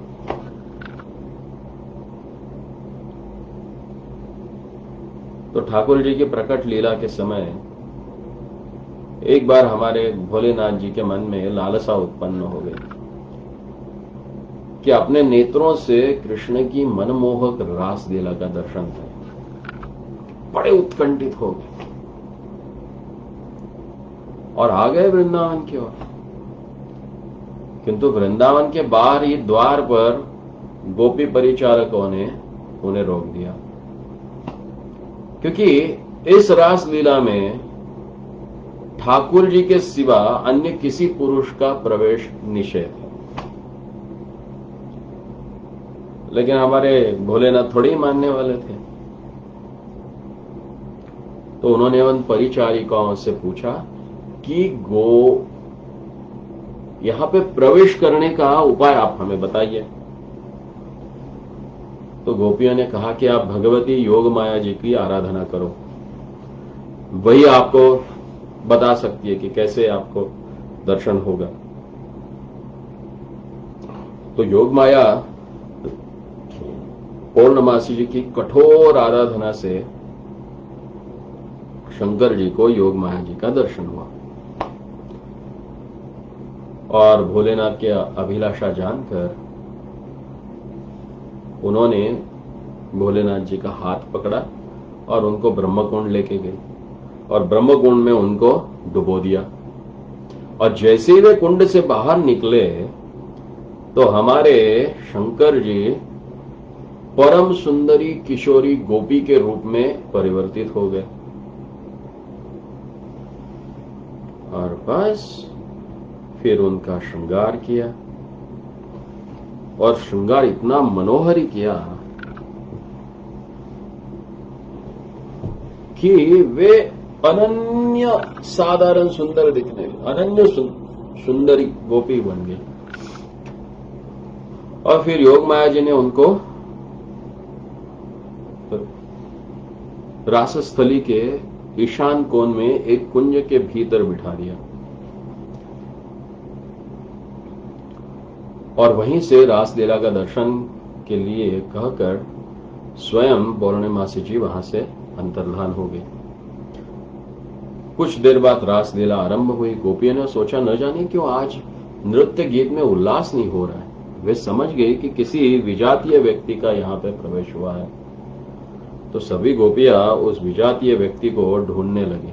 तो ठाकुर जी की प्रकट लीला के समय एक बार हमारे भोलेनाथ जी के मन में लालसा उत्पन्न हो गई कि अपने नेत्रों से कृष्ण की मनमोहक रास लीला का दर्शन करें। बड़े उत्कंठित हो गए और आ गए वृंदावन की ओर। किंतु वृंदावन के बाहर ही द्वार पर गोपी परिचारकों ने उन्हें रोक दिया, क्योंकि इस रास लीला में ठाकुर जी के सिवा अन्य किसी पुरुष का प्रवेश निषेध है। लेकिन हमारे भोलेनाथ थोड़े ही मानने वाले थे। तो उन्होंने उन परिचारिकाओं से पूछा कि यहां पे प्रवेश करने का उपाय आप हमें बताइए। तो गोपियों ने कहा कि आप भगवती योग माया जी की आराधना करो, वही आपको बता सकती है कि कैसे आपको दर्शन होगा। तो योग माया पौर्णमासी जी की कठोर आराधना से शंकर जी को योग माया जी का दर्शन हुआ। और भोलेनाथ के अभिलाषा जानकर उन्होंने भोलेनाथ जी का हाथ पकड़ा और उनको ब्रह्मकुंड लेके गए और ब्रह्मकुंड में उनको डुबो दिया। और जैसे ही वे कुंड से बाहर निकले तो हमारे शंकर जी परम सुंदरी किशोरी गोपी के रूप में परिवर्तित हो गए। और बस फिर उनका श्रृंगार किया और श्रृंगार इतना मनोहरी किया कि वे अनन्य साधारण सुंदर दिखने, अनन्य सुंदरी गोपी बन गई। और फिर योग माया जी ने उनको रासस्थली के ईशान कोण में एक कुंज के भीतर बिठा दिया और वहीं से रास लीला का दर्शन के लिए कहकर स्वयं पौर्णमासी जी वहां से अंतर्धान हो गए। कुछ देर बाद रासलीला आरंभ हुई। गोपियों ने सोचा न जाने क्यों आज नृत्य गीत में उल्लास नहीं हो रहा है। वे समझ गए कि किसी विजातीय व्यक्ति का यहाँ पे प्रवेश हुआ है। तो सभी गोपियां उस विजातीय व्यक्ति को ढूंढने लगी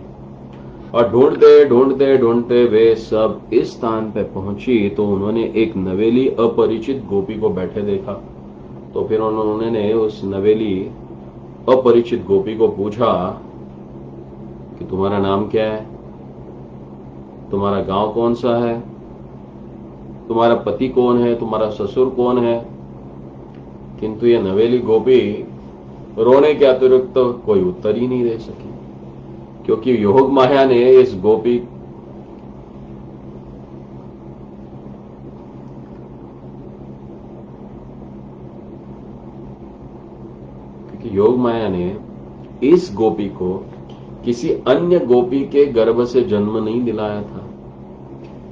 और ढूंढते ढूंढते ढूंढते वे सब इस स्थान पे पहुंची तो उन्होंने एक नवेली अपरिचित गोपी को बैठे देखा। तो फिर उन्होंने उस नवेली अपरिचित गोपी को पूछा कि तुम्हारा नाम क्या है, तुम्हारा गांव कौन सा है, तुम्हारा पति कौन है, तुम्हारा ससुर कौन है। किंतु ये नवेली गोपी रोने के अतिरिक्त तो कोई उत्तर ही नहीं दे सकी, क्योंकि योग माया ने इस गोपी योग माया ने इस गोपी को किसी अन्य गोपी के गर्भ से जन्म नहीं दिलाया था,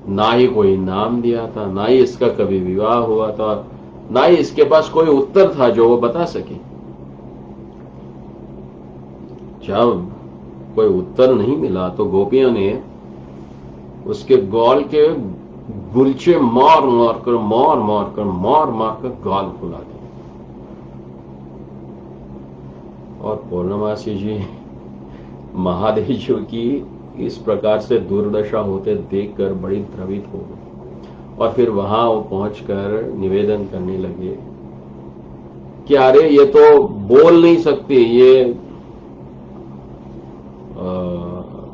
ना ही कोई नाम दिया था, ना ही इसका कभी विवाह हुआ था, ना ही इसके पास कोई उत्तर था जो वो बता सके। जब कोई उत्तर नहीं मिला तो गोपियों ने उसके गॉल के गुलचे मार मार कर गाल फुला दिया। और पौर्णमासी जी महादेव जी की इस प्रकार से दुर्दशा होते देखकर बड़ी द्रवित हो गई और फिर वहां वो पहुंचकर निवेदन करने लगे कि अरे ये तो बोल नहीं सकती, ये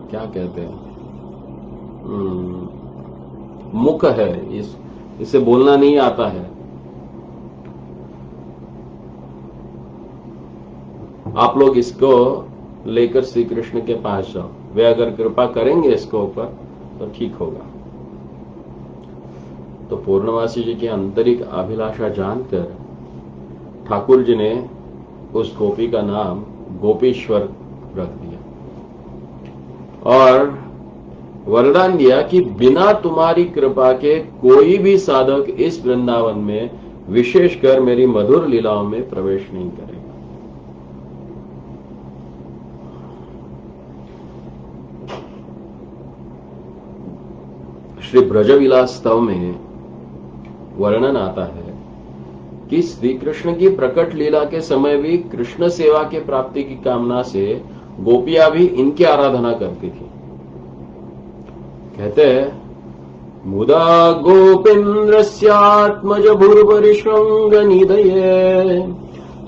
क्या कहते हैं, मुख है, इसे बोलना नहीं आता है। आप लोग इसको लेकर श्री कृष्ण के पास जाओ, वे अगर कृपा करेंगे इसके ऊपर तो ठीक होगा। तो पूर्णमासी जी की आंतरिक अभिलाषा जानकर ठाकुर जी ने उस गोपी का नाम गोपीश्वर रख दिया और वरदान दिया कि बिना तुम्हारी कृपा के कोई भी साधक इस वृंदावन में, विशेषकर मेरी मधुर लीलाओं में प्रवेश नहीं करेगा। श्री ब्रजविलास स्तव में वर्णन आता है कि श्री कृष्ण की प्रकट लीला के समय भी कृष्ण सेवा के प्राप्ति की कामना से गोपियां भी इनकी आराधना करती थी। कहते हैं, मुदा गोपेन्द्रस्यात्मज भूर्भुरिशृंग निधये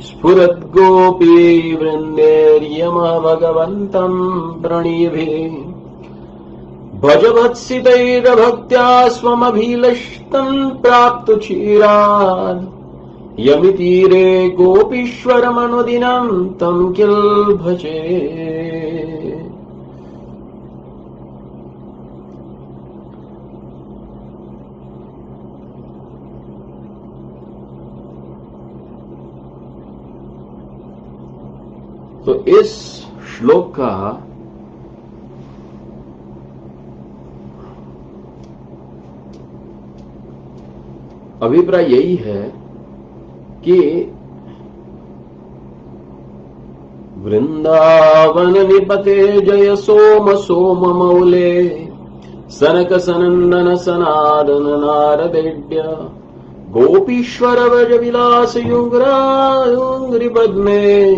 स्फुरद् गोपी वृन्देर्यम भगवन्तं प्रणिभिः भजवत्सितैर्भक्त्या स्वमभिलषितं प्राप्तु चिरात् यमितीरे गोपीश्वरमनुदिनं तं किल भजे। तो इस श्लोक का अभिप्राय यही है कि वृंदावन निपते जय सोम सोम मौले सनक सनंदन सनादन नारदेड्य गोपीश्वर व्रज विलास युंग्री पद्मे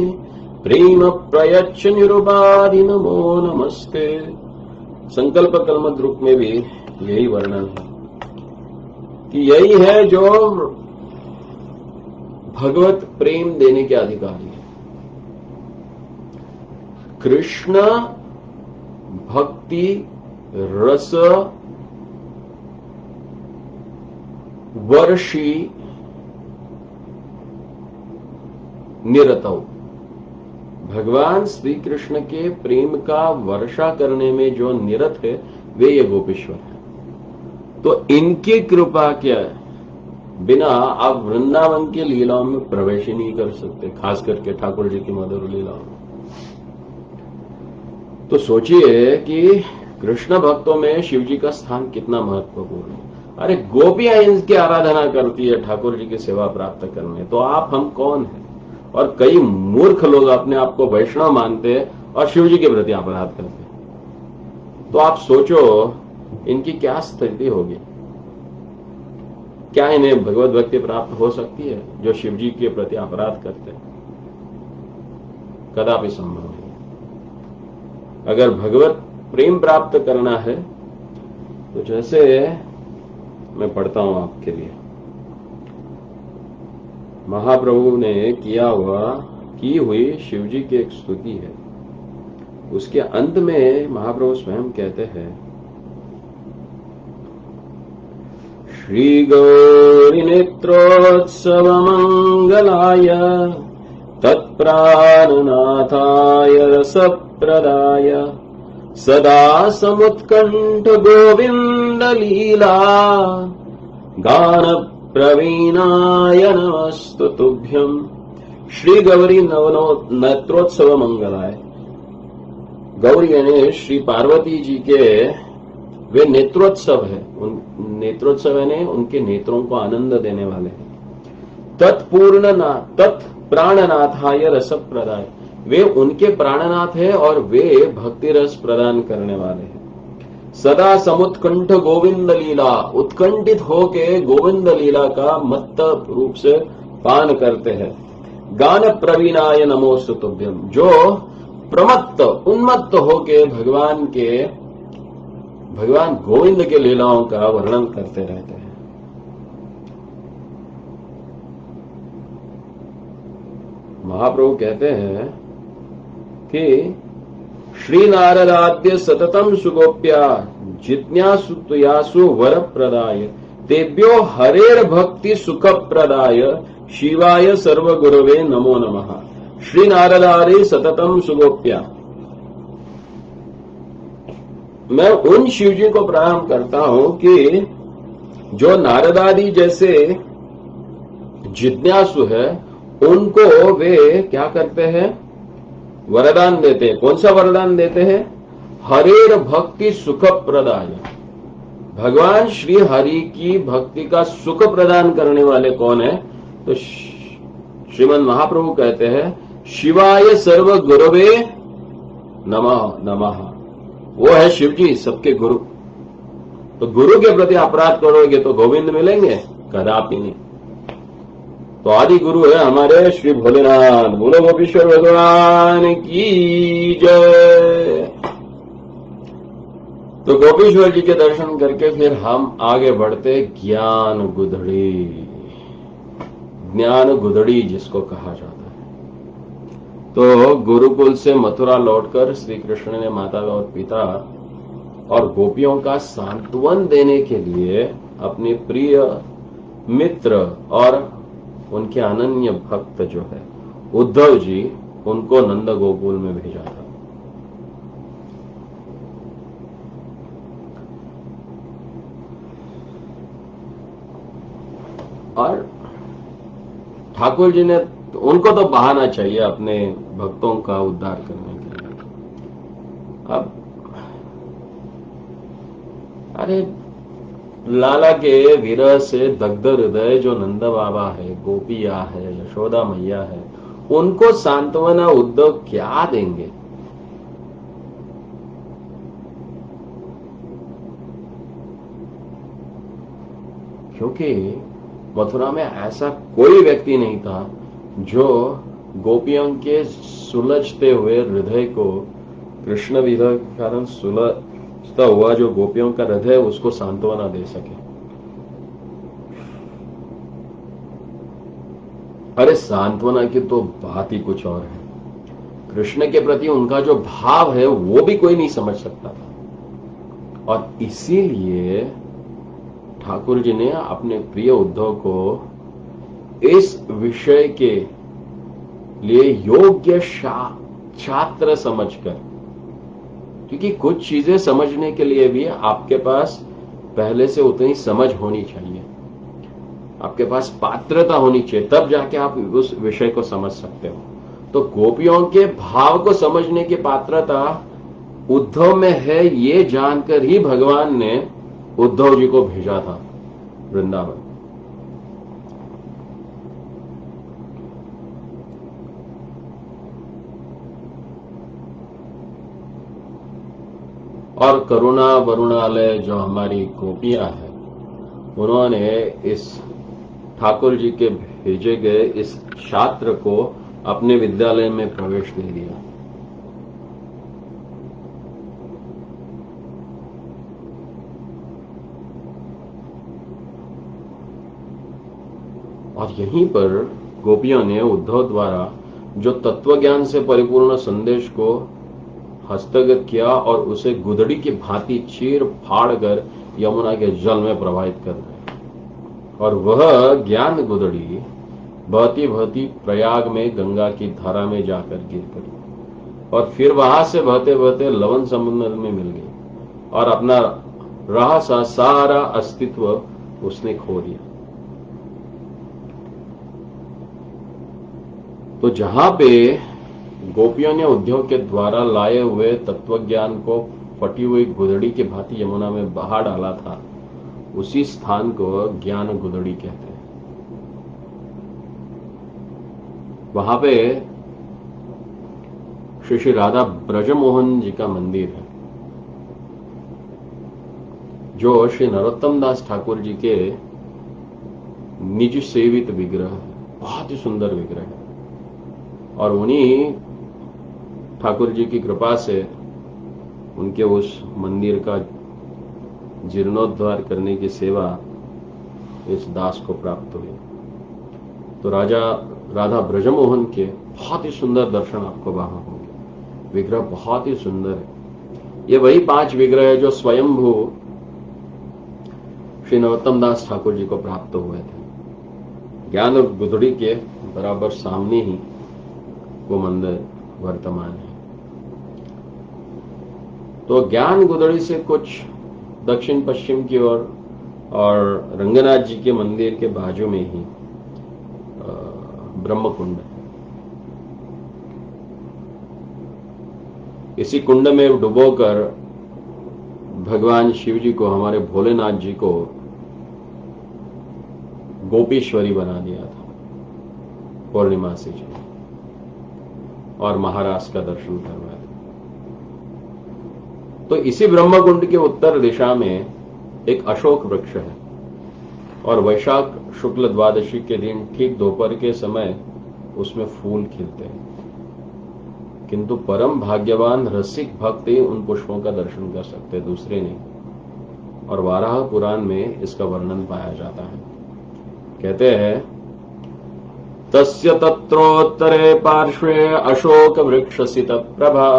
प्रेम प्रयच्छ निरुपाधि नमो नमस्ते। संकल्प कलमद्रुक में भी यही वर्णन है कि यही है जो भगवत प्रेम देने के अधिकारी है। कृष्ण भक्ति रस वर्षी निरतौ, भगवान श्री कृष्ण के प्रेम का वर्षा करने में जो निरत है वे ये गोपीश्वर है। तो इनकी कृपा क्या है, बिना आप वृंदावन की लीलाओं में प्रवेश ही नहीं कर सकते, खास करके ठाकुर जी की मधुर लीलाओं में। तो सोचिए कि कृष्ण भक्तों में शिव जी का स्थान कितना महत्वपूर्ण है। अरे गोपियां इनकी आराधना करती है ठाकुर जी की सेवा प्राप्त करने, तो आप हम कौन है? और कई मूर्ख लोग अपने आप को वैष्णव मानते हैं और शिव जी के प्रति अपराध करते हैं। तो आप सोचो इनकी क्या स्थिति होगी। क्या इन्हें भगवत भक्ति प्राप्त हो सकती है जो शिव जी के प्रति अपराध करते हैं? कदापि संभव नहीं। अगर भगवत प्रेम प्राप्त करना है तो जैसे मैं पढ़ता हूं आपके लिए, महाप्रभु ने की हुई शिव जी की एक स्तुति है। उसके अंत में महाप्रभु स्वयं कहते हैं, श्री गौरी नेत्रोत्सव मंगलाय तत्प्राणनाथाय रसप्रदाय सदा समुत्कंठ गोविंद लीला गान प्रवीणाय नमस्तु तुभ्यम। श्री गौरी नेत्रोत्सव मंगलाय। गौरी यानी श्री पार्वती जी के वे नेत्रोत्सव है। उन नेत्रोत्सव यानी उनके नेत्रों को आनंद देने वाले हैं। तत्प्राणनाथाय रस प्रदाय। वे उनके प्राणनाथ है और वे भक्ति रस प्रदान करने वाले हैं। सदा समुत्कंठ गोविंद लीला। उत्कंठित होके गोविंद लीला का मत्त रूप से पान करते हैं। गान प्रवीणाय नमोस्तु तुभ्यम। जो प्रमत्त उन्मत्त होके भगवान गोविंद के लीलाओं का वर्णन करते रहते हैं। महाप्रभु कहते हैं कि श्री नारदाद्य सततम सुगोप्या जिज्ञासु तुयासु वर प्रदाय तेभ्यो हरेर भक्ति सुख प्रदाय शिवाय सर्व गुरवे नमो नमः। श्री नारदादि सततम सुगोप्या। मैं उन शिवजी को प्रणाम करता हूं कि जो नारदादि जैसे जिज्ञासु है, उनको वे क्या करते हैं? वरदान देते हैं। कौन सा वरदान देते हैं? हरेर भक्ति सुख प्रदाय। भगवान श्री हरि की भक्ति का सुख प्रदान करने वाले कौन है? तो श्रीमद् महाप्रभु कहते हैं, शिवाय सर्व गुरवे नमः नमः। वो है शिव जी, सबके गुरु। तो गुरु के प्रति अपराध करोगे तो गोविंद मिलेंगे? कदापि नहीं। तो आदि गुरु है हमारे श्री भोलेनाथ। बोलो गोपीश्वर भगवान की जय। तो गोपीश्वर जी के दर्शन करके फिर हम आगे बढ़ते ज्ञान गुदड़ी जिसको कहा जाता है। तो गुरुकुल से मथुरा लौटकर श्री कृष्ण ने माता और पिता और गोपियों का सांत्वन देने के लिए अपने प्रिय मित्र और उनके अनन्य भक्त जो है उद्धव जी, उनको नंद गोकुल में भेजा था। और ठाकुर जी ने उनको तो बहाना चाहिए अपने भक्तों का उद्धार करने के लिए। अब अरे लाला के विरह से दग्ध हृदय जो नंद बाबा है, गोपिया है, यशोदा मैया है, उनको सांत्वना उद्धव क्या देंगे? क्योंकि मथुरा में ऐसा कोई व्यक्ति नहीं था जो गोपियों के सुलझते हुए हृदय को, कृष्ण विरह के कारण सुलझता हुआ जो गोपियों का हृदय, उसको सांत्वना दे सके। अरे सांत्वना की तो बात ही कुछ और है। कृष्ण के प्रति उनका जो भाव है वो भी कोई नहीं समझ सकता था। और इसीलिए ठाकुर जी ने अपने प्रिय उद्धव को इस विषय के लिए योग्य छात्र समझकर, क्योंकि कुछ चीजें समझने के लिए भी आपके पास पहले से उतनी समझ होनी चाहिए, आपके पास पात्रता होनी चाहिए, तब जाके आप उस विषय को समझ सकते हो। तो गोपियों के भाव को समझने की पात्रता उद्धव में है, ये जानकर ही भगवान ने उद्धव जी को भेजा था। वृंदावन। और करुणा वरुणालय जो हमारी गोपियां हैं, उन्होंने इस ठाकुर जी के भेजे गए इस छात्र को अपने विद्यालय में प्रवेश दे दिया। और यहीं पर गोपियों ने उद्धव द्वारा जो तत्वज्ञान से परिपूर्ण संदेश को हस्तगत किया और उसे गुदड़ी की भांति चीर फाड़ कर यमुना के जल में प्रवाहित कर दिया। और वह ज्ञान गुदड़ी बहती बहती प्रयाग में गंगा की धारा में जाकर गिर पड़ी और फिर वहां से बहते बहते लवण समुद्र में मिल गई और अपना रहा सा सारा अस्तित्व उसने खो दिया। तो जहां पे गोपियों ने उद्धव के द्वारा लाए हुए तत्वज्ञान को फटी हुई गुदड़ी की भांति यमुना में बहा डाला था, उसी स्थान को ज्ञान गुदड़ी कहते हैं। वहां पे श्री श्री राधा ब्रजमोहन जी का मंदिर है, जो श्री नरोत्तम दास ठाकुर जी के निज सेवित विग्रह है। बहुत ही सुंदर विग्रह है और उन्हीं ठाकुर जी की कृपा से उनके उस मंदिर का जीर्णोद्धार करने की सेवा इस दास को प्राप्त हुई। तो राधा ब्रजमोहन के बहुत ही सुंदर दर्शन आपको वहां होंगे। विग्रह बहुत ही सुंदर है। ये वही 5 विग्रह है जो स्वयंभू श्री नरोत्तम दास ठाकुर जी को प्राप्त हुए थे। ज्ञान और गुदड़ी के बराबर सामने ही वो मंदिर वर्तमान है। तो ज्ञान गुदड़ी से कुछ दक्षिण पश्चिम की ओर और रंगनाथ जी के मंदिर के बाजू में ही ब्रह्मकुंड है। इसी कुंड में डुबोकर भगवान शिव जी को, हमारे भोलेनाथ जी को गोपीश्वरी बना दिया था पूर्णिमासी जी, और महाराज का दर्शन करवाया। तो इसी ब्रह्मकुंड के उत्तर दिशा में एक अशोक वृक्ष है और वैशाख शुक्ल द्वादशी के दिन ठीक दोपहर के समय उसमें फूल खिलते हैं, किंतु परम भाग्यवान रसिक भक्त ही उन पुष्पों का दर्शन कर सकते, दूसरे नहीं। और वाराह पुराण में इसका वर्णन पाया जाता है। कहते हैं, तस्य तत्रोत्तरे पार्श्वे अशोक वृक्षसित प्रभा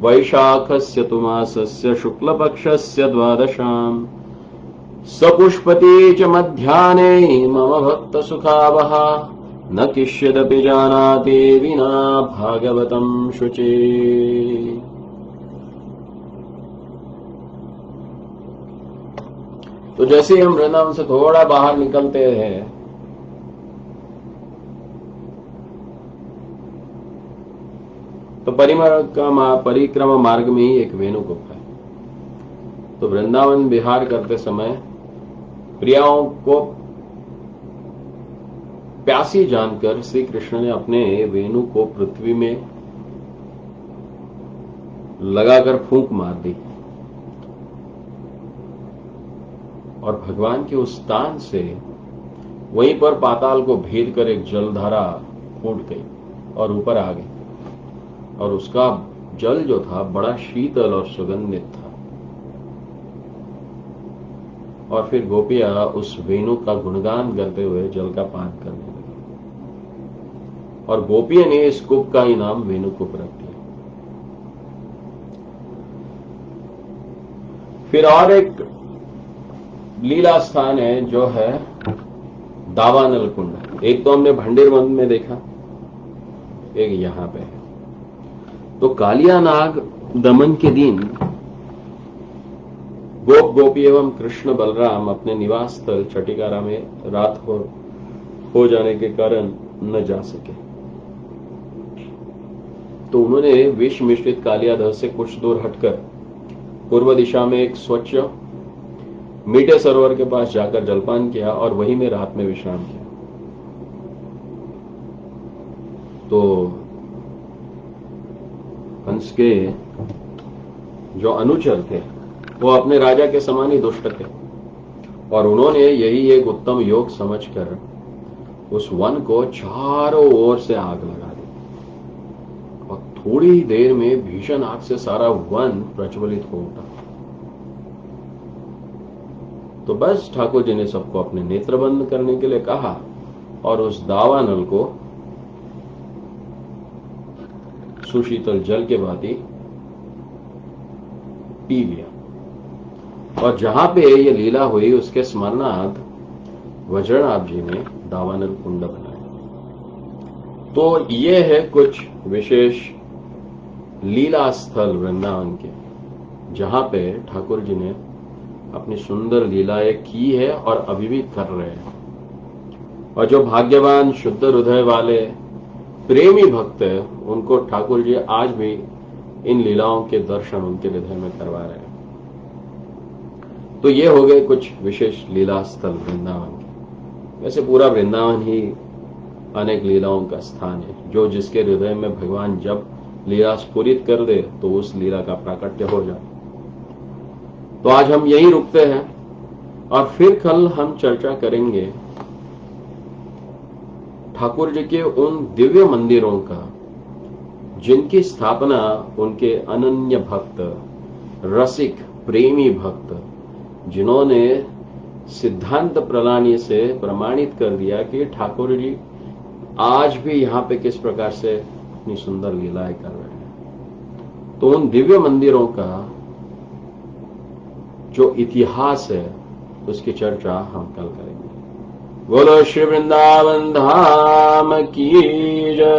वैशाखस्य तु मासस्य शुक्लपक्षस्य द्वादशाम् सपुष्पति च मध्याह्ने मम भक्त सुखावहा न किश्चिदपि जानाति विना भागवतम शुचि। तो जैसे हम वृंदावन से थोड़ा बाहर निकलते हैं तो परिक्रमा मार्ग में ही एक वेणु गुफा है। तो वृंदावन विहार करते समय प्रियाओं को प्यासी जानकर श्री कृष्ण ने अपने वेणु को पृथ्वी में लगाकर फूंक मार दी और भगवान के उस स्थान से वहीं पर पाताल को भेद कर एक जलधारा फूट गई और ऊपर आ गई और उसका जल जो था बड़ा शीतल और सुगंधित था। और फिर गोपियां उस वेणु का गुणगान करते हुए जल का पान करने लगी और गोपियों ने इस कूप का ही नाम वेणु कूप रख दिया। फिर और एक लीला स्थान है जो है दावानल कुंड। एक तो हमने भंडीरबंद में देखा, एक यहां पे है। तो कालिया नाग दमन के दिन गोप गोपी एवं कृष्ण बलराम अपने निवास स्थल चटिकारा में रात हो जाने के कारण न जा सके, तो उन्होंने विष मिश्रित कालियादह से कुछ दूर हटकर पूर्व दिशा में एक स्वच्छ मीठे सरोवर के पास जाकर जलपान किया और वहीं में रात में विश्राम किया। तो कंस के जो अनुचर थे वो अपने राजा के समान ही दुष्ट थे और उन्होंने यही एक उत्तम योग समझकर उस वन को चारों ओर से आग लगा दी और थोड़ी ही देर में भीषण आग से सारा वन प्रज्वलित हो उठा। तो बस ठाकुर जी ने सबको अपने नेत्र बंद करने के लिए कहा और उस दावानल को सुशीतल जल के भांति पी लिया और जहां पे ये लीला हुई उसके स्मरणार्थ वज्रनाभ जी ने दावानल कुंड बनाया। तो ये है कुछ विशेष लीला स्थल वृंदावन के जहां पे ठाकुर जी ने अपनी सुंदर लीलाएं की है और अभी भी कर रहे हैं। और जो भाग्यवान शुद्ध हृदय वाले प्रेमी भक्त है उनको ठाकुर जी आज भी इन लीलाओं के दर्शन उनके हृदय में करवा रहे हैं। तो ये हो गए कुछ विशेष लीला स्थल वृंदावन के। वैसे पूरा वृंदावन ही अनेक लीलाओं का स्थान है। जो जिसके हृदय में भगवान जब लीला स्फुरित कर दे तो उस लीला का प्राकट्य हो जाए। तो आज हम यहीं रुकते हैं और फिर कल हम चर्चा करेंगे ठाकुर जी के उन दिव्य मंदिरों का जिनकी स्थापना उनके अनन्य भक्त, रसिक, प्रेमी भक्त जिन्होंने सिद्धांत प्रणाली से प्रमाणित कर दिया कि ठाकुर जी आज भी यहां पे किस प्रकार से अपनी सुंदर लीलाएं कर रहे हैं। तो उन दिव्य मंदिरों का जो इतिहास है उसकी चर्चा हम कल करेंगे। बोलो श्री वृंदावन धाम की जय।